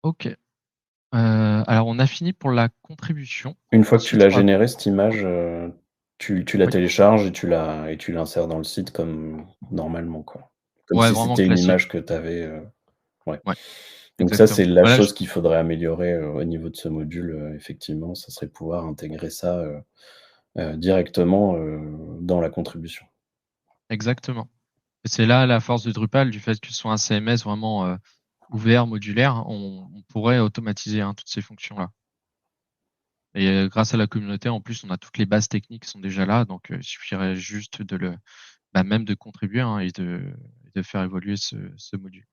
OK. Alors on a fini pour la contribution. Une fois que tu Ensuite, l'as on va générée cette oui, image, tu la oui. télécharges et tu l'insères dans le site comme normalement, quoi. Comme Ouais, si vraiment c'était une classique. image que tu avais, ouais. Ouais, Donc ça, c'est exactement. la Voilà, chose qu'il faudrait améliorer, au niveau de ce module, effectivement, ça serait pouvoir intégrer ça, directement, dans la contribution. exactement. Et c'est là la force de Drupal, du fait que ce soit un CMS vraiment, ouvert, modulaire, on pourrait automatiser, hein, toutes ces fonctions-là. Et grâce à la communauté, en plus, on a toutes les bases techniques qui sont déjà là, donc il suffirait juste même de contribuer, hein, et de faire évoluer ce module.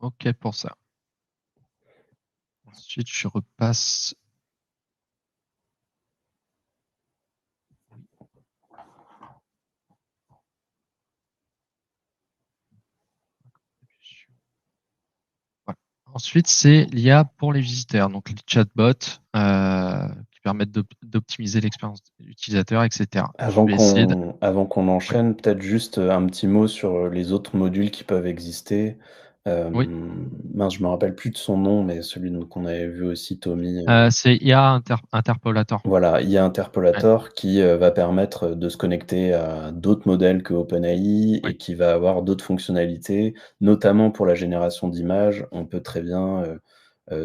OK pour ça. Ensuite, je repasse oui, contribution. Voilà. Ensuite, c'est l'IA pour les visiteurs, donc les chatbots, qui permettent d'optimiser l'expérience utilisateur et cetera. Je vais essayer de Avant qu'on oui, enchaîne, peut-être juste, un petit mot sur, les autres modules qui peuvent exister. oui, Mince, je me rappelle plus de son nom, mais celui dont qu'on avait vu aussi Tommy, c'est IA Interpolator. voilà, IA Ouais, Interpolator qui, va permettre, de se connecter à d'autres modèles que OpenAI oui, et qui va avoir d'autres fonctionnalités, notamment pour la génération d'images. On peut très bien,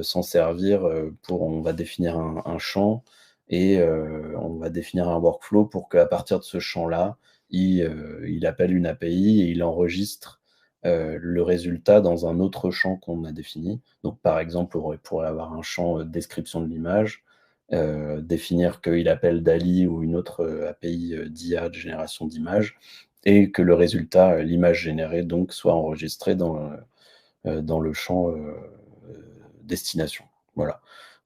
s'en servir, on va définir un champ et on va définir un workflow pour qu'à partir de ce champ-là, il appelle une API et il enregistre, le résultat dans un autre champ qu'on a défini. Donc par exemple, on pourrait avoir un champ, description de l'image, définir qu'il appelle DALL-E ou une autre, API, d'IA de génération d'images et que le résultat, l'image générée donc soit enregistrée dans le champ, destination. Voilà.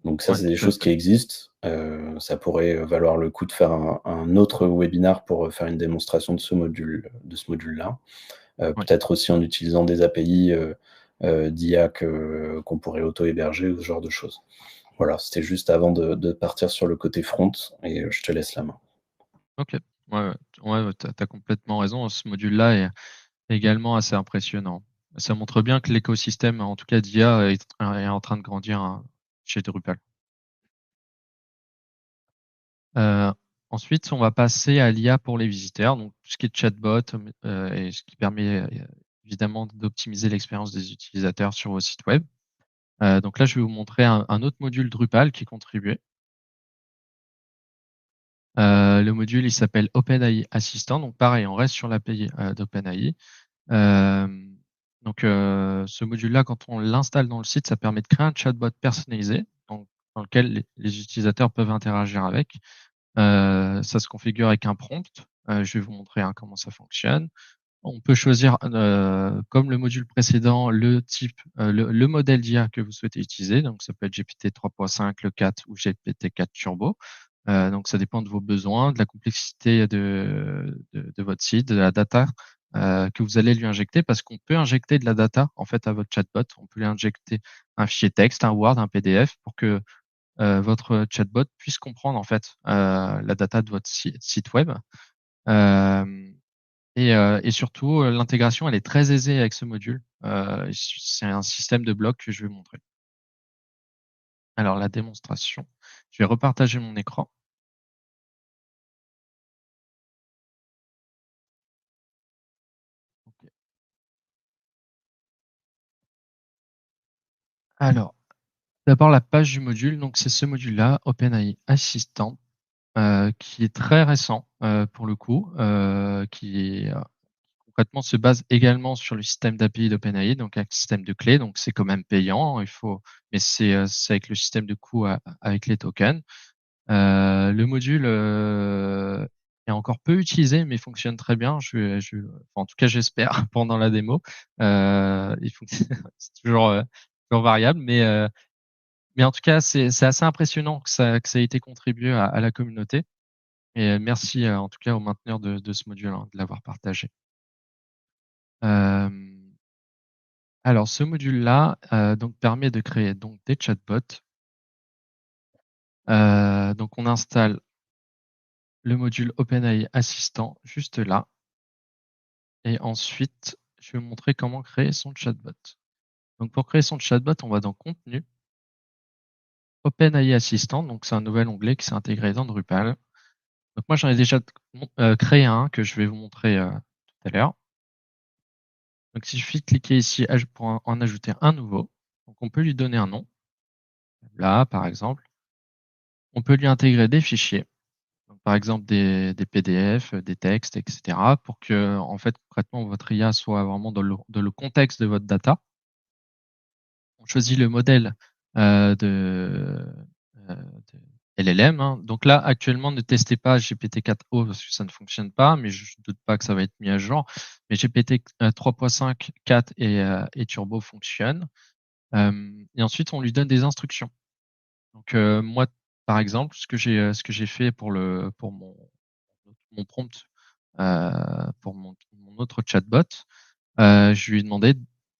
Donc ça, ouais, c'est des tout à choses fait. qui existent. Ça pourrait, valoir le coup de faire un autre webinar pour, faire une démonstration de ce module-là. Oui, Peut-être aussi en utilisant des API, d'IA qu'on pourrait auto-héberger ou ce genre de choses. Voilà, c'était juste avant de partir sur le côté front et je te laisse la main. OK. Ouais, ouais, ouais, tu as complètement raison. Ce module-là est également assez impressionnant. Ça montre bien que l'écosystème, en tout cas d'IA, est en train de grandir, hein, chez Drupal. Heu Ensuite, on va passer à l'IA pour les visiteurs, donc tout ce qui est chatbot, et ce qui permet, évidemment d'optimiser l'expérience des utilisateurs sur vos sites web. Donc là, je vais vous montrer un autre module Drupal qui est contribué. Le module, il s'appelle OpenAI Assistant. Donc pareil, on reste sur l'API d'OpenAI. Ce module-là, quand on l'installe dans le site, ça permet de créer un chatbot personnalisé, donc dans lequel les utilisateurs peuvent interagir avec. Ça se configure avec un prompt. Je vais vous montrer, hein, comment ça fonctionne. On peut choisir, comme le module précédent, le type, le modèle d'IA que vous souhaitez utiliser. Donc ça peut être GPT 3.5, le 4 ou GPT 4 Turbo. Donc ça dépend de vos besoins, de la complexité de votre site, de la data, que vous allez lui injecter, parce qu'on peut injecter de la data, en fait, à votre chatbot. On peut lui injecter un fichier texte, un Word, un PDF pour que, votre chatbot puisse comprendre, en fait, la data de votre site web. Hem et surtout, l'intégration, elle est très aisée avec ce module. C'est un système de blocs que je vais montrer. Alors la démonstration, je vais repartager mon écran. OK. Alors, d'abord la page du module, donc c'est ce module-là, OpenAI Assistant, qui est très récent, pour le coup, qui est, concrètement se base également sur le système d'API d'OpenAI, donc un système de clés, donc c'est quand même payant, mais c'est avec le système de coût avec les tokens. Le module, est encore peu utilisé, mais fonctionne très bien. Enfin, en tout cas, j'espère pendant la démo. Il fonctionne c'est toujours variable, mais en tout cas, c'est assez impressionnant que ça ait été contribué à la communauté et merci, en tout cas aux mainteneurs de ce module, hein, de l'avoir partagé. Hem, alors ce module-là, donc permet de créer donc des chatbots. Donc on installe le module OpenAI Assistant juste là. Et ensuite, je vais vous montrer comment créer son chatbot. Donc pour créer son chatbot, on va dans Contenu, OpenAI Assistant, donc c'est un nouvel onglet qui s'est intégré dans Drupal. Donc moi, j'en ai déjà créé un que je vais vous montrer tout à l'heure. Donc il suffit de cliquer ici pour en ajouter un nouveau. Donc on peut lui donner un nom, là par exemple. On peut lui intégrer des fichiers, donc par exemple des PDF, des textes, etc. pour que en fait concrètement votre IA soit vraiment dans le contexte de votre data. On choisit le modèle, de LLM, hein. Donc là, actuellement, ne testez pas GPT-4o parce que ça ne fonctionne pas, mais je doute pas que ça va être mis à jour. Mais GPT, 3.5, 4 et Turbo fonctionnent. Et ensuite, on lui donne des instructions. Donc, moi, par exemple, ce que j'ai fait pour mon prompt, pour mon autre chatbot, je lui ai demandé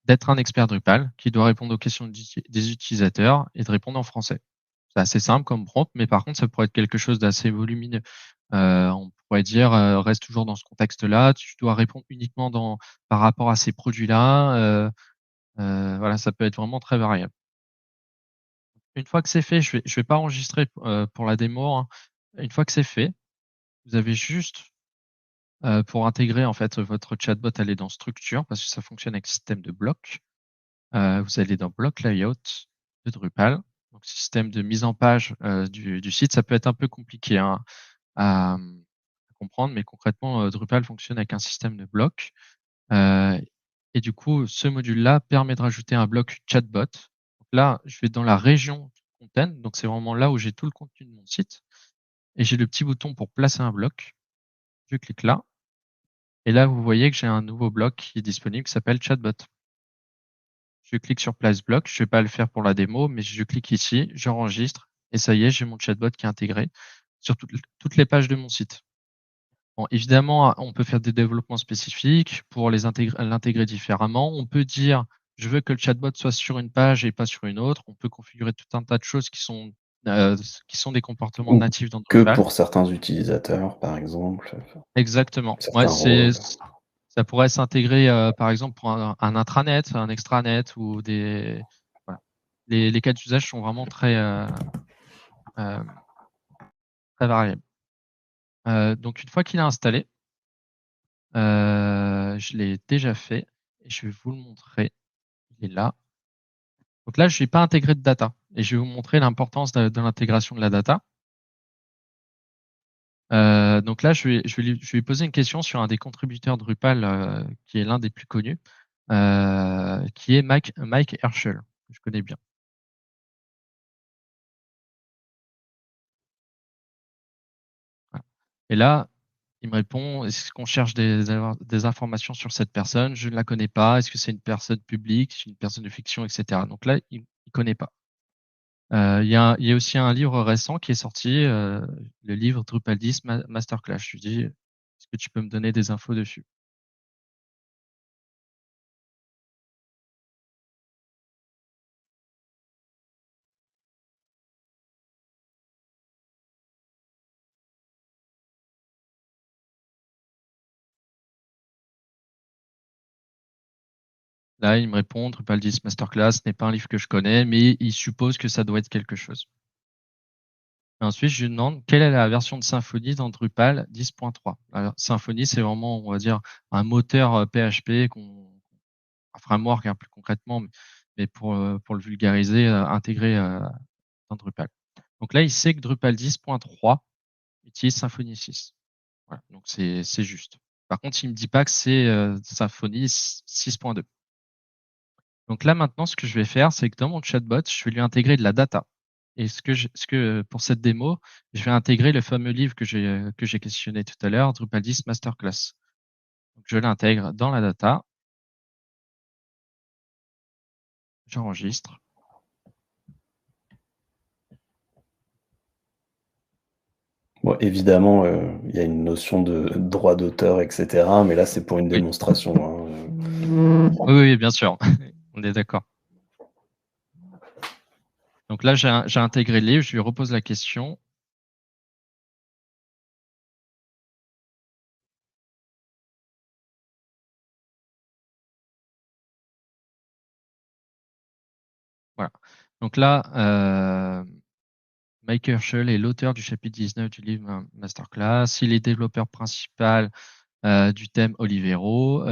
d'être un expert Drupal qui doit répondre aux questions des utilisateurs et de répondre en français. C'est assez simple comme prompt, mais par contre, ça pourrait être quelque chose d'assez volumineux. On pourrait dire, reste toujours dans ce contexte-là, tu dois répondre uniquement par rapport à ces produits-là, voilà, ça peut être vraiment très variable. Une fois que c'est fait, je vais pas enregistrer, pour la démo, hein. Une fois que c'est fait, vous avez juste, pour intégrer en fait votre chatbot, aller dans structure parce que ça fonctionne avec système de blocs. Vous allez dans bloc layout de Drupal, donc système de mise en page, du site. Ça peut être un peu compliqué, hein, à comprendre, mais concrètement, Drupal fonctionne avec un système de blocs, heu et du coup, ce module-là permet de rajouter un bloc chatbot. Donc là, je vais dans la région content, donc c'est vraiment là où j'ai tout le contenu de mon site et j'ai le petit bouton pour placer un bloc. Je clique là et là, vous voyez que j'ai un nouveau bloc qui est disponible qui s'appelle chatbot. Je clique sur place bloc, je vais pas le faire pour la démo, mais je clique ici, j'enregistre et ça y est, j'ai mon chatbot qui est intégré sur toutes les pages de mon site. Bon, évidemment, on peut faire des développements spécifiques pour l'intégrer différemment. On peut dire: «Je veux que le chatbot soit sur une page et pas sur une autre». On peut configurer tout un tas de choses qui sont des comportements Ou natifs dans que Drupal. pour certains utilisateurs, par exemple, Exactement. Ouais, certains rôles. ça pourrait s'intégrer, par exemple pour un intranet, un extranet ou voilà. Les cas d'usage sont vraiment très, hem, très variables. Donc une fois qu'il est installé, je l'ai déjà fait et je vais vous le montrer. Il est là. Donc là, je n'ai pas intégré de data et je vais vous montrer l'importance de l'intégration de la data. Donc là, je vais lui poser une question sur un des contributeurs Drupal, qui est l'un des plus connus, qui est Mike Herschel, que je connais bien. Voilà. Et là, il me répond: «Est-ce qu'on cherche des informations sur cette personne? Je ne la connais pas. Est-ce que c'est une personne publique? C'est une personne de fiction?» et cetera. Donc là, il connaît pas. Il y a aussi un livre récent qui est sorti, le livre Drupal 10 Masterclass. Je lui dis: «Est-ce que tu peux me donner des infos dessus?» Là, il me répond: «Drupal 10 Masterclass n'est pas un livre que je connais, mais il suppose que ça doit être quelque chose». Et ensuite, je lui demande: «Quelle est la version de Symfony dans Drupal 10.3?» Alors Symfony, c'est vraiment, on va dire, un moteur, PHP un framework, hein, plus concrètement, mais pour le vulgariser, intégré, dans Drupal. Donc là, il sait que Drupal 10.3 utilise Symfony 6. Voilà, donc c'est juste. Par contre, il me dit pas que c'est, Symfony 6.2. Donc là, maintenant, ce que je vais faire, c'est que dans mon chatbot, je vais lui intégrer de la data. Et pour cette démo, je vais intégrer le fameux livre que j'ai questionné tout à l'heure, Drupal 10 Masterclass. Donc je l'intègre dans la data, j'enregistre. Bon, évidemment, il y a une notion de droit d'auteur, et cetera, mais là, c'est pour une Oui, démonstration, oui, oui, bien sûr, on est d'accord. Donc là, j'ai intégré le livre, je lui repose la question. Voilà. Donc là, Mike Herschel est l'auteur du chapitre 19 du livre Masterclass. Il est développeur principal du thème Olivero.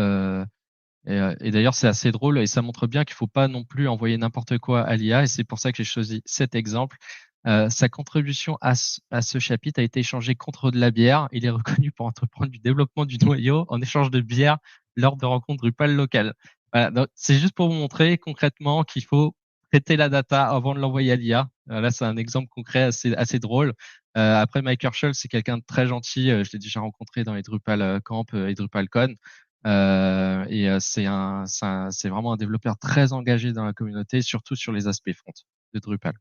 Et d'ailleurs, c'est assez drôle et ça montre bien qu'il ne faut pas non plus envoyer n'importe quoi à l'IA. Et c'est pour ça que j'ai choisi cet exemple. Sa contribution à ce chapitre a été échangée contre de la bière. Il est reconnu pour entreprendre du développement du noyau en échange de bière lors de rencontres Drupal locales. Voilà, c'est juste pour vous montrer concrètement qu'il faut traiter la data avant de l'envoyer à l'IA. Là, c'est un exemple concret assez drôle. Après, Mike Herschel, c'est quelqu'un de très gentil. Je l'ai déjà rencontré dans les Drupal Camp et DrupalCon. C'est vraiment un développeur très engagé dans la communauté, surtout sur les aspects front de Drupal.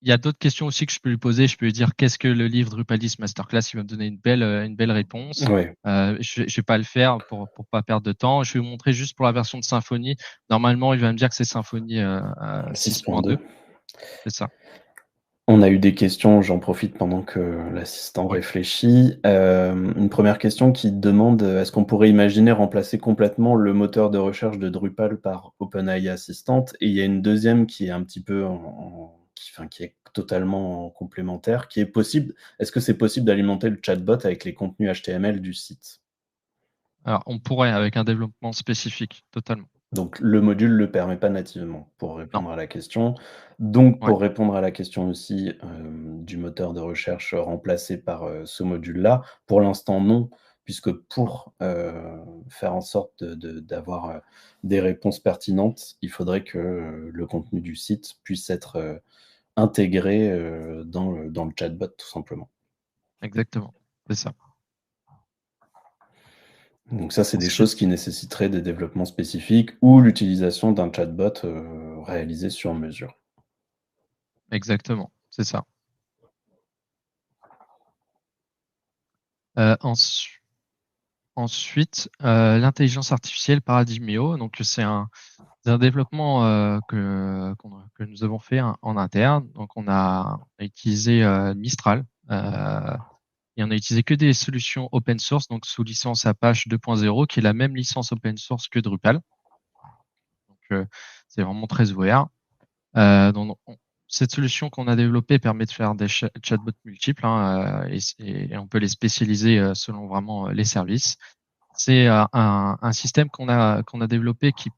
Il y a d'autres questions aussi que je peux lui poser. Je peux lui dire: «Qu'est-ce que le livre Drupal 10 Masterclass?» Il va me donner une belle réponse. Oui, Je vais pas le faire pour pas perdre de temps. Je vais vous montrer juste pour la version de Symfony. Normalement, il va me dire que c'est Symfony, 6.2. 6.2. C'est ça. On a eu des questions, j'en profite pendant que l'assistant Oui. réfléchit. Une première question qui demande, est-ce qu'on pourrait imaginer remplacer complètement le moteur de recherche de Drupal par OpenAI Assistant? Et il y a une deuxième qui est un petit peu qui est totalement complémentaire, qui est possible. Est-ce que c'est possible d'alimenter le chatbot avec les contenus HTML du site? Alors, on pourrait avec un développement spécifique, totalement. Donc le module ne le permet pas nativement, pour Non. répondre à la question. Donc Ouais, pour répondre à la question aussi, du moteur de recherche remplacé par, ce module-là, pour l'instant non, puisque pour, faire en sorte d'avoir, des réponses pertinentes, il faudrait que, le contenu du site puisse être, intégré, dans le chatbot tout simplement. exactement. C'est ça. Donc ça, c'est des Ensuite, choses qui nécessiteraient des développements spécifiques ou l'utilisation d'un chatbot, réalisé sur mesure. exactement, c'est ça. Ensuite, l'intelligence artificielle Paradigmeo, donc c'est un développement, que nous avons fait en interne. Donc on a utilisé, Mistral, et on a utilisé que des solutions open source, donc sous licence Apache 2.0, qui est la même licence open source que Drupal. Donc c'est vraiment très ouvert. Donc cette solution qu'on a développée permet de faire des chatbots multiples, hein, et on peut les spécialiser, selon vraiment, les services. C'est, un système qu'on a développé qui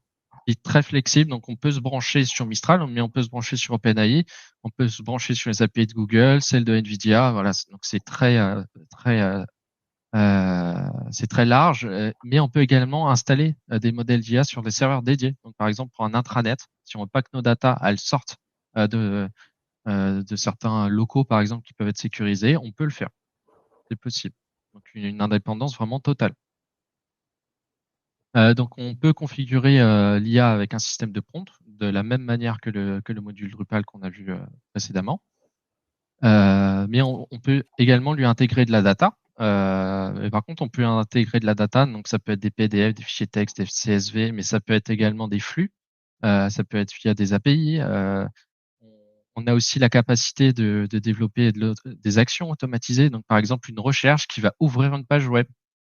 est très flexible, donc on peut se brancher sur Mistral, mais on peut se brancher sur OpenAI, on peut se brancher sur les API de Google, celles de NVIDIA, voilà, donc c'est très, c'est très large, mais on peut également installer, des modèles d'IA sur des serveurs dédiés. Donc par exemple, pour un intranet, si on veut pas que nos data, elles sortent, de certains locaux, par exemple, qui peuvent être sécurisés, on peut le faire. C'est possible. Donc une indépendance vraiment totale. Donc on peut configurer, l'IA avec un système de prompt, de la même manière que le module Drupal qu'on a vu, précédemment. Mais on peut également lui intégrer de la data. Et par contre, on peut intégrer de la data, donc ça peut être des PDF, des fichiers texte, des CSV, mais ça peut être également des flux. Ça peut être via des API. On a aussi la capacité de développer des actions automatisées. Donc, par exemple, une recherche qui va ouvrir une page web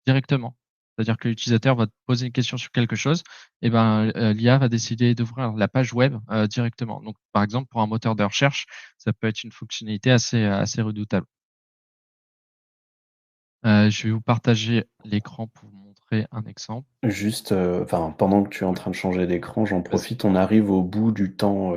directement. C'est-à-dire que l'utilisateur va te poser une question sur quelque chose, et ben, l'IA va décider d'ouvrir la page web, directement. Donc, par exemple, pour un moteur de recherche, ça peut être une fonctionnalité assez redoutable. Je vais vous partager l'écran pour vous montrer un exemple. Juste, enfin, pendant que tu es en Oui, train de changer d'écran, j'en vas-y. profite, on arrive au bout du temps,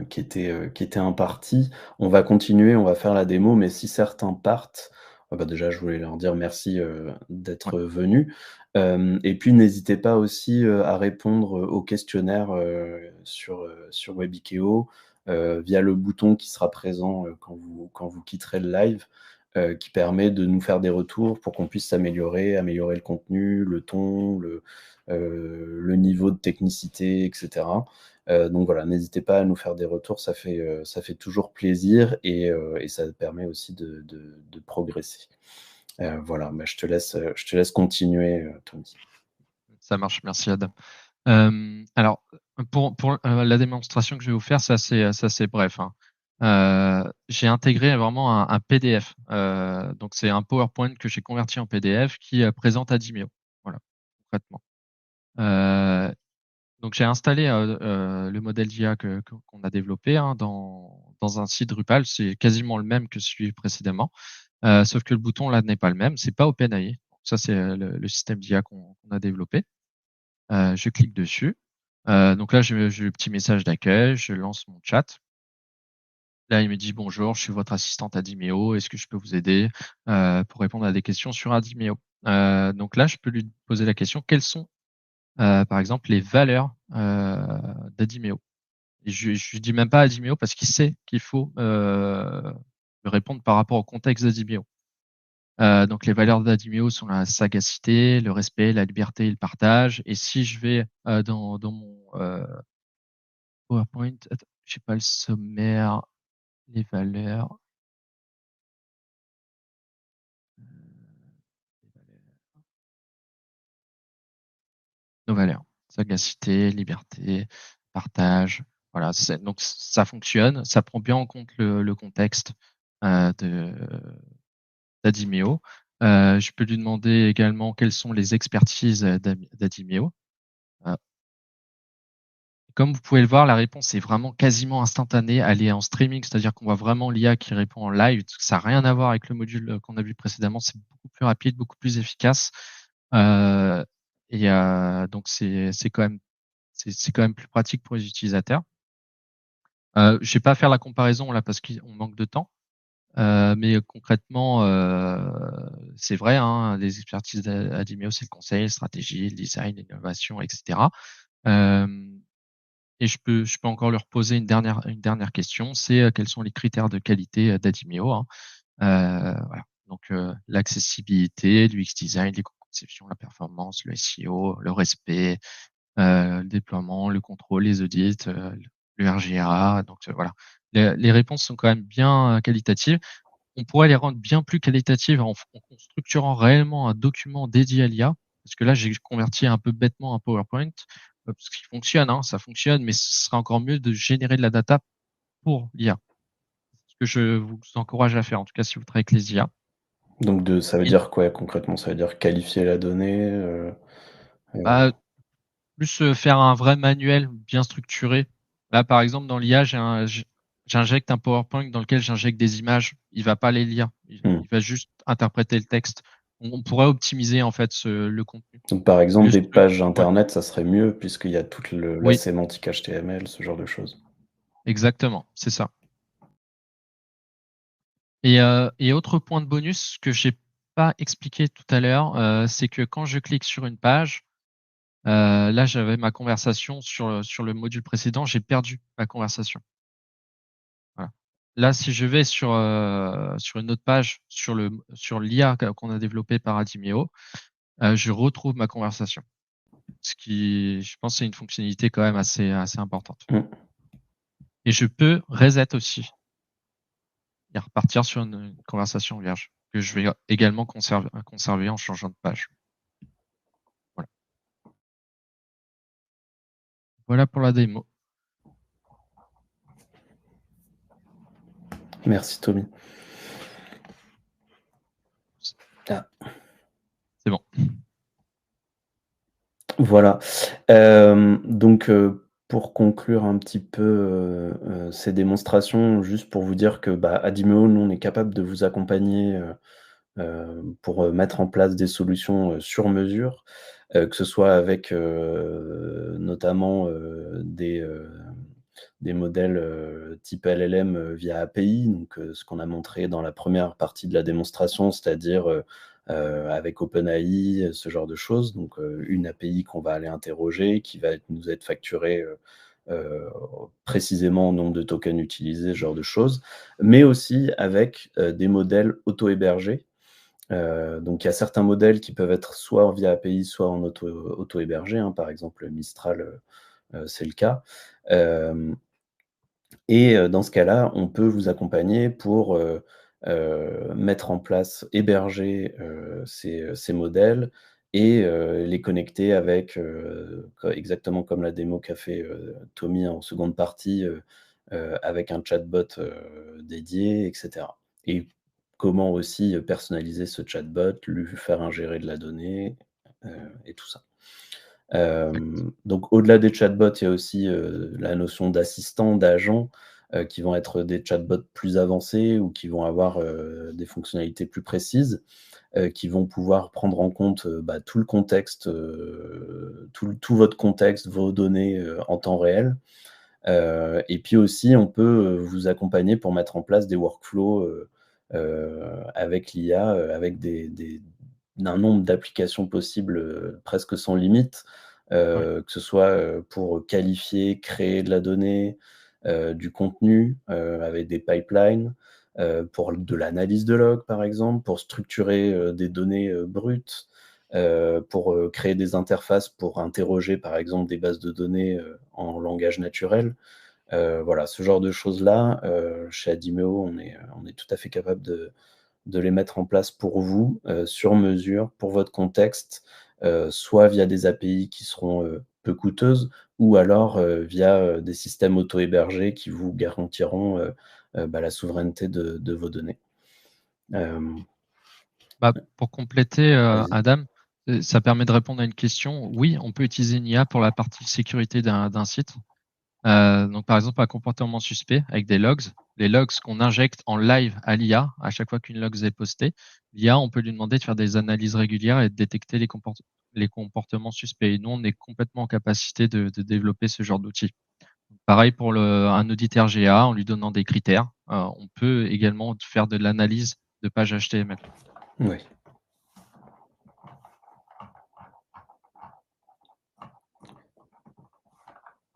qui était imparti. On va continuer, on va faire la démo, mais si certains partent, bah, déjà, je voulais leur dire merci, Ouais, d'être venus. Et puis n'hésitez pas aussi, à répondre, au questionnaire, sur Webikeo, via le bouton qui sera présent, quand vous quitterez le live, qui permet de nous faire des retours pour qu'on puisse s'améliorer, améliorer le contenu, le ton, le niveau de technicité, et cetera. Donc voilà, n'hésitez pas à nous faire des retours, ça fait toujours plaisir et ça permet aussi de progresser. Voilà, bah, je te laisse continuer, Tony. ça marche, merci Adam. Alors, pour, la démonstration que je vais vous faire, c'est assez bref, hein. J'ai intégré vraiment un PDF, donc c'est un PowerPoint que j'ai converti en PDF qui, présente Adimio. Voilà, concrètement. Heu, donc j'ai installé, le modèle d'IA qu'on a développé, hein, dans un site Drupal. C'est quasiment le même que celui précédemment, sauf que le bouton là n'est pas le même, c'est pas OpenAI. Ça, c'est, le système d'IA qu'on a développé. Je clique dessus. Donc là, j'ai le petit message d'accueil, je lance mon chat. Là, il me dit: «Bonjour, je suis votre assistante Adimeo. Est-ce que je peux vous aider, pour répondre à des questions sur Adimeo?» Donc là, je peux lui poser la question: «Quelles sont, par exemple, les valeurs, d'Adimeo?» Et je lui dis même pas Adimeo parce qu'il sait qu'il faut, me répondre par rapport au contexte d'Adimeo. Donc les valeurs d'Adimeo sont la sagacité, le respect, la liberté et le partage. Et si je vais, dans mon, PowerPoint, attends, j'ai pas le sommaire, les valeurs, les valeurs, nos valeurs, sagacité, liberté, partage. Voilà, donc ça fonctionne, ça prend bien en compte le contexte, de d'Adimeo. Je peux lui demander également quelles sont les expertises, d'Adimeo. Heu, Comme vous pouvez le voir, la réponse est vraiment quasiment instantanée. Elle est en streaming, c'est-à-dire qu'on voit vraiment l'IA qui répond en live. Ça a rien à voir avec le module, qu'on a vu précédemment. C'est beaucoup plus rapide, beaucoup plus efficace. Heu donc c'est quand même plus pratique pour les utilisateurs. Je vais pas faire la comparaison là parce qu'on manque de temps, mais concrètement, c'est vrai, hein, les expertises d'Adimeo, c'est le conseil, la stratégie, le design, l'innovation et cetera. Hem Et je peux encore leur poser une dernière question, c'est, quels sont les critères de qualité, d'Adimeo, hein? Voilà, donc l'accessibilité, l'UX design, l'éco-conception, la performance, le SEO, le respect, le déploiement, le contrôle, les audits, le RGA, donc voilà. Les réponses sont quand même bien, qualitatives. On pourrait les rendre bien plus qualitatives en structurant réellement un document dédié à l'IA. Parce que là, j'ai converti un peu bêtement un PowerPoint, parce qu'il fonctionne, hein, ça fonctionne, mais ce serait encore mieux de générer de la data pour l'IA. Ce que je vous encourage à faire, en tout cas si vous travaillez avec les IA. Donc ça veut Et dire quoi concrètement? Ça veut dire qualifier la donnée, bah, plus, faire un vrai manuel bien structuré. Là, par exemple, dans l'IA, j'injecte un PowerPoint dans lequel j'injecte des images, il va pas les lire, il va juste interpréter le texte. On pourrait optimiser en fait le contenu. Donc par exemple, Plus des que pages ouais, internet, ça serait mieux puisqu'il y a toute la oui, sémantique HTML, ce genre de choses. exactement, c'est ça. Et autre point de bonus que j'ai pas expliqué tout à l'heure, c'est que quand je clique sur une page, là j'avais ma conversation sur le module précédent, j'ai perdu ma conversation. Voilà. Là, si je vais sur une autre page, sur l'IA qu'on a développé par Adimeo, je retrouve ma conversation. Ce qui, je pense, c'est une fonctionnalité quand même assez importante. Mmh. Et je peux reset aussi et repartir sur une conversation vierge que je vais également conserver en changeant de page. Voilà. Voilà pour la démo. Merci Tommy. Ah. C'est bon. Voilà. Donc, pour conclure un petit peu, ces démonstrations, juste pour vous dire que, bah, Adimeo, nous, on est capable de vous accompagner, pour, mettre en place des solutions, sur mesure, que ce soit avec, notamment, des modèles, type LLM, via API, donc ce qu'on a montré dans la première partie de la démonstration, c'est-à-dire, avec OpenAI, ce genre de choses. Donc une API qu'on va aller interroger, qui va nous être facturée, heu, précisément au nombre de tokens utilisés, ce genre de choses. Mais aussi avec, des modèles auto-hébergés. Donc il y a certains modèles qui peuvent être soit via API, soit en auto-hébergé, hein, par exemple Mistral, c'est le cas. Hem Et dans ce cas-là, on peut vous accompagner pour, mettre en place, héberger, ces modèles et les connecter avec, exactement comme la démo qu'a fait, Tommy en seconde partie, avec un chatbot, dédié et cetera. Et comment aussi, personnaliser ce chatbot, lui faire ingérer de la donnée, heu et tout ça. Exact. Donc au-delà des chatbots, il y a aussi, la notion d'assistant, d'agent, qui vont être des chatbots plus avancés ou qui vont avoir, des fonctionnalités plus précises, qui vont pouvoir prendre en compte, bah, tout le contexte, tout votre contexte, vos données, en temps réel. Et puis aussi, on peut, vous accompagner pour mettre en place des workflows, avec l'IA, avec un nombre d'applications possibles, presque sans limite, Ouais. que ce soit, pour qualifier, créer de la donnée, du contenu, avec des pipelines, pour de l'analyse de log, par exemple, pour structurer, des données, brutes, pour, créer des interfaces pour interroger, par exemple, des bases de données, en langage naturel. Voilà, ce genre de choses-là, chez Adimeo, on est tout à fait capable de les mettre en place pour vous, sur mesure, pour votre contexte, soit via des API qui seront, peu coûteuses ou alors, via, des systèmes auto-hébergés qui vous garantiront, bah, la souveraineté de vos données. Hem, Bah, pour compléter, Vas-y. Adam, ça permet de répondre à une question. Oui, on peut utiliser une IA pour la partie sécurité d'un site. Donc par exemple, un comportement suspect avec des logs. Les logs qu'on injecte en live à l'IA, à chaque fois qu'une log est postée, l'IA, on peut lui demander de faire des analyses régulières et de détecter les comportements suspects. Et nous, on est complètement en capacité de développer ce genre d'outil. Pareil pour un audit RGA, en lui donnant des critères, on peut également faire de l'analyse de pages HTML. Oui.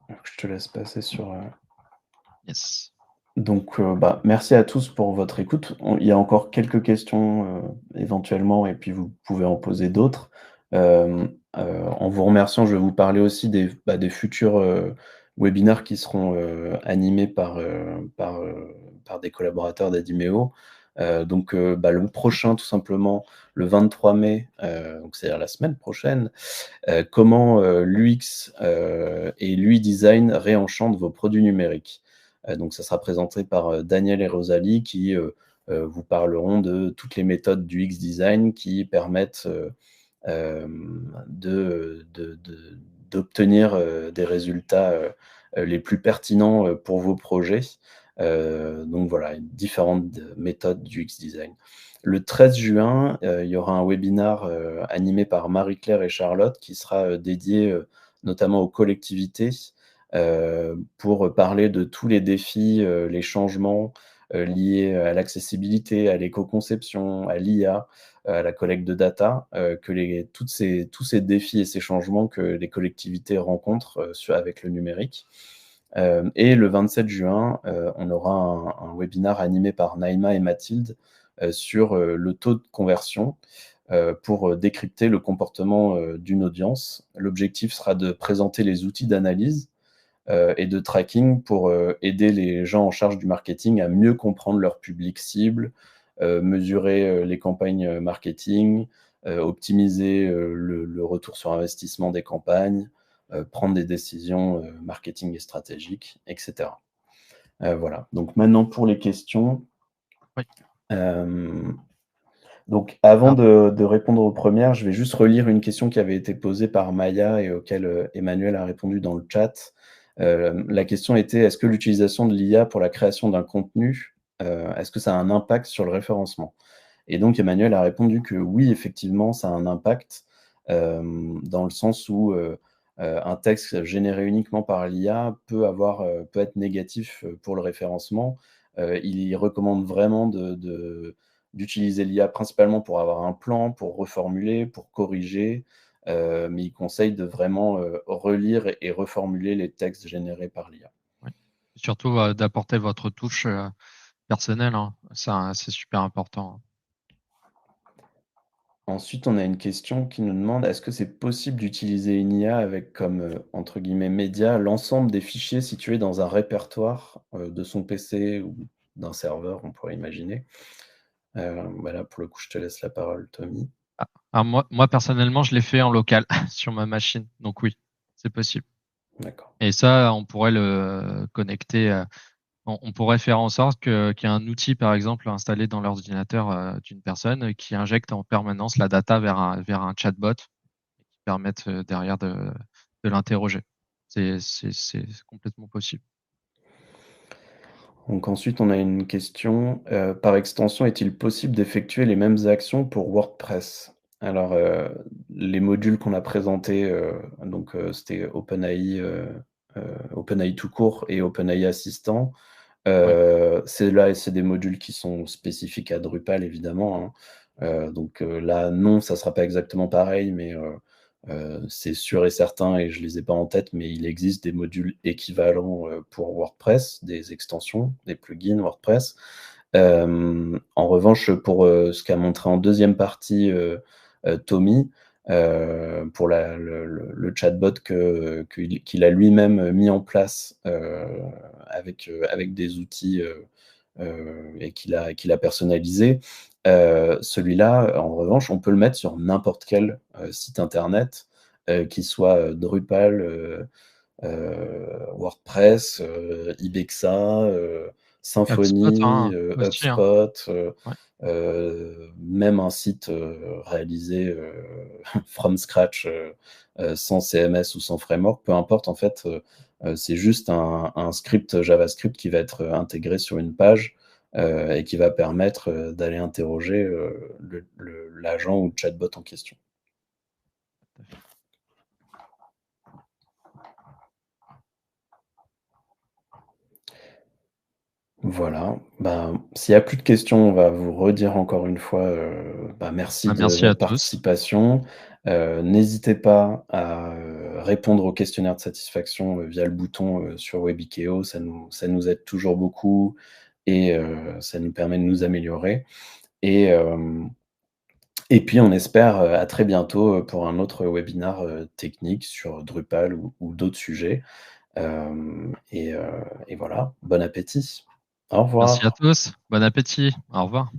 Donc je te laisse passer sur, Yes. donc, bah, merci à tous pour votre écoute. Il y a encore quelques questions, éventuellement et puis vous pouvez en poser d'autres. En vous remerciant, je vais vous parler aussi des futurs, webinaires qui seront, animés par des collaborateurs d'Adimeo. Donc, bah, le prochain, tout simplement, le 23 mai, donc c'est-à-dire la semaine prochaine, comment, l'UX, et l'UI design réenchantent vos produits numériques. Donc ça sera présenté par, Daniel et Rosalie qui, vous parleront de toutes les méthodes du UX design qui permettent, d'obtenir, des résultats, les plus pertinents, pour vos projets, Donc voilà, différentes méthodes du UX design. Le 13 juin, il y aura un webinar animé par Marie-Claire et Charlotte qui sera dédié notamment aux collectivités pour parler de tous les défis, les changements liés à l'accessibilité, à l'éco-conception, à l'IA, à la collecte de data, tous ces défis et ces changements que les collectivités rencontrent avec le numérique. Et le 27 juin, on aura un webinar animé par Naïma et Mathilde sur le taux de conversion pour décrypter le comportement d'une audience. L'objectif sera de présenter les outils d'analyse et de tracking pour aider les gens en charge du marketing à mieux comprendre leur public cible, mesurer les campagnes marketing, optimiser le retour sur investissement des campagnes, prendre des décisions marketing et stratégiques, etc. Voilà. Donc maintenant pour les questions. Oui. Donc avant de répondre aux premières, je vais juste relire une question qui avait été posée par Maya et auquel Emmanuel a répondu dans le chat. La question était: est-ce que l'utilisation de l'IA pour la création d'un contenu, est-ce que ça a un impact sur le référencement? Et donc Emmanuel a répondu que oui, effectivement, ça a un impact, dans le sens où un texte généré uniquement par l'IA peut être négatif pour le référencement. Il recommande vraiment d'utiliser l'IA principalement pour avoir un plan, pour reformuler, pour corriger, mais il conseille de vraiment relire et reformuler les textes générés par l'IA. Oui. Surtout d'apporter votre touche personnelle, hein. Ça, c'est super important. Ensuite, on a une question qui nous demande: est-ce que c'est possible d'utiliser une IA avec comme, entre guillemets, «média» l'ensemble des fichiers situés dans un répertoire, de son PC ou d'un serveur, on pourrait imaginer? Bah, là, pour le coup, je te laisse la parole, Tommy. Alors moi personnellement, je l'ai fait en local sur ma machine, donc oui, c'est possible. D'accord. Et ça, on pourrait le connecter, on pourrait faire en sorte qu'il y ait un outil, par exemple, installé dans l'ordinateur d'une personne qui injecte en permanence la data vers un chatbot qui permette derrière de l'interroger. C'est complètement possible. Donc ensuite, on a une question, par extension, est-il possible d'effectuer les mêmes actions pour WordPress? Alors, les modules qu'on a présentés, donc, c'était OpenAI tout court et OpenAI Assistant. Ouais. C'est des modules qui sont spécifiques à Drupal évidemment, hein. Donc, là, non, ça sera pas exactement pareil, mais c'est sûr et certain et je les ai pas en tête, mais il existe des modules équivalents, pour WordPress, des extensions, des plugins WordPress. En revanche, pour, ce qu'a montré en deuxième partie, Tommy, pour le chatbot qu'il a lui-même mis en place, avec des outils, et qu'il a personnalisé. Celui-là, en revanche, on peut le mettre sur n'importe quel, site internet, qu'il soit, Drupal, WordPress, Ibexa, HubSpot, Symfony, hein, aussi, hein. HubSpot, Ouais. même un site, réalisé, from scratch, sans CMS ou sans framework, peu importe en fait, c'est juste un script JavaScript qui va être intégré sur une page, et qui va permettre, d'aller interroger, l'agent ou le chatbot en question. Voilà, ben, s'il y a plus de questions, on va vous redire encore une fois, bah, merci de Merci à votre tous. participation. N'hésitez pas à, répondre au questionnaire de satisfaction, via le bouton, sur Webikeo, ça nous aide toujours beaucoup et ça nous permet de nous améliorer et et puis on espère, à très bientôt, pour un autre webinar, technique sur Drupal ou d'autres sujets. Et voilà, bon appétit. Au Merci à revoir. tous. Bon appétit. Au revoir.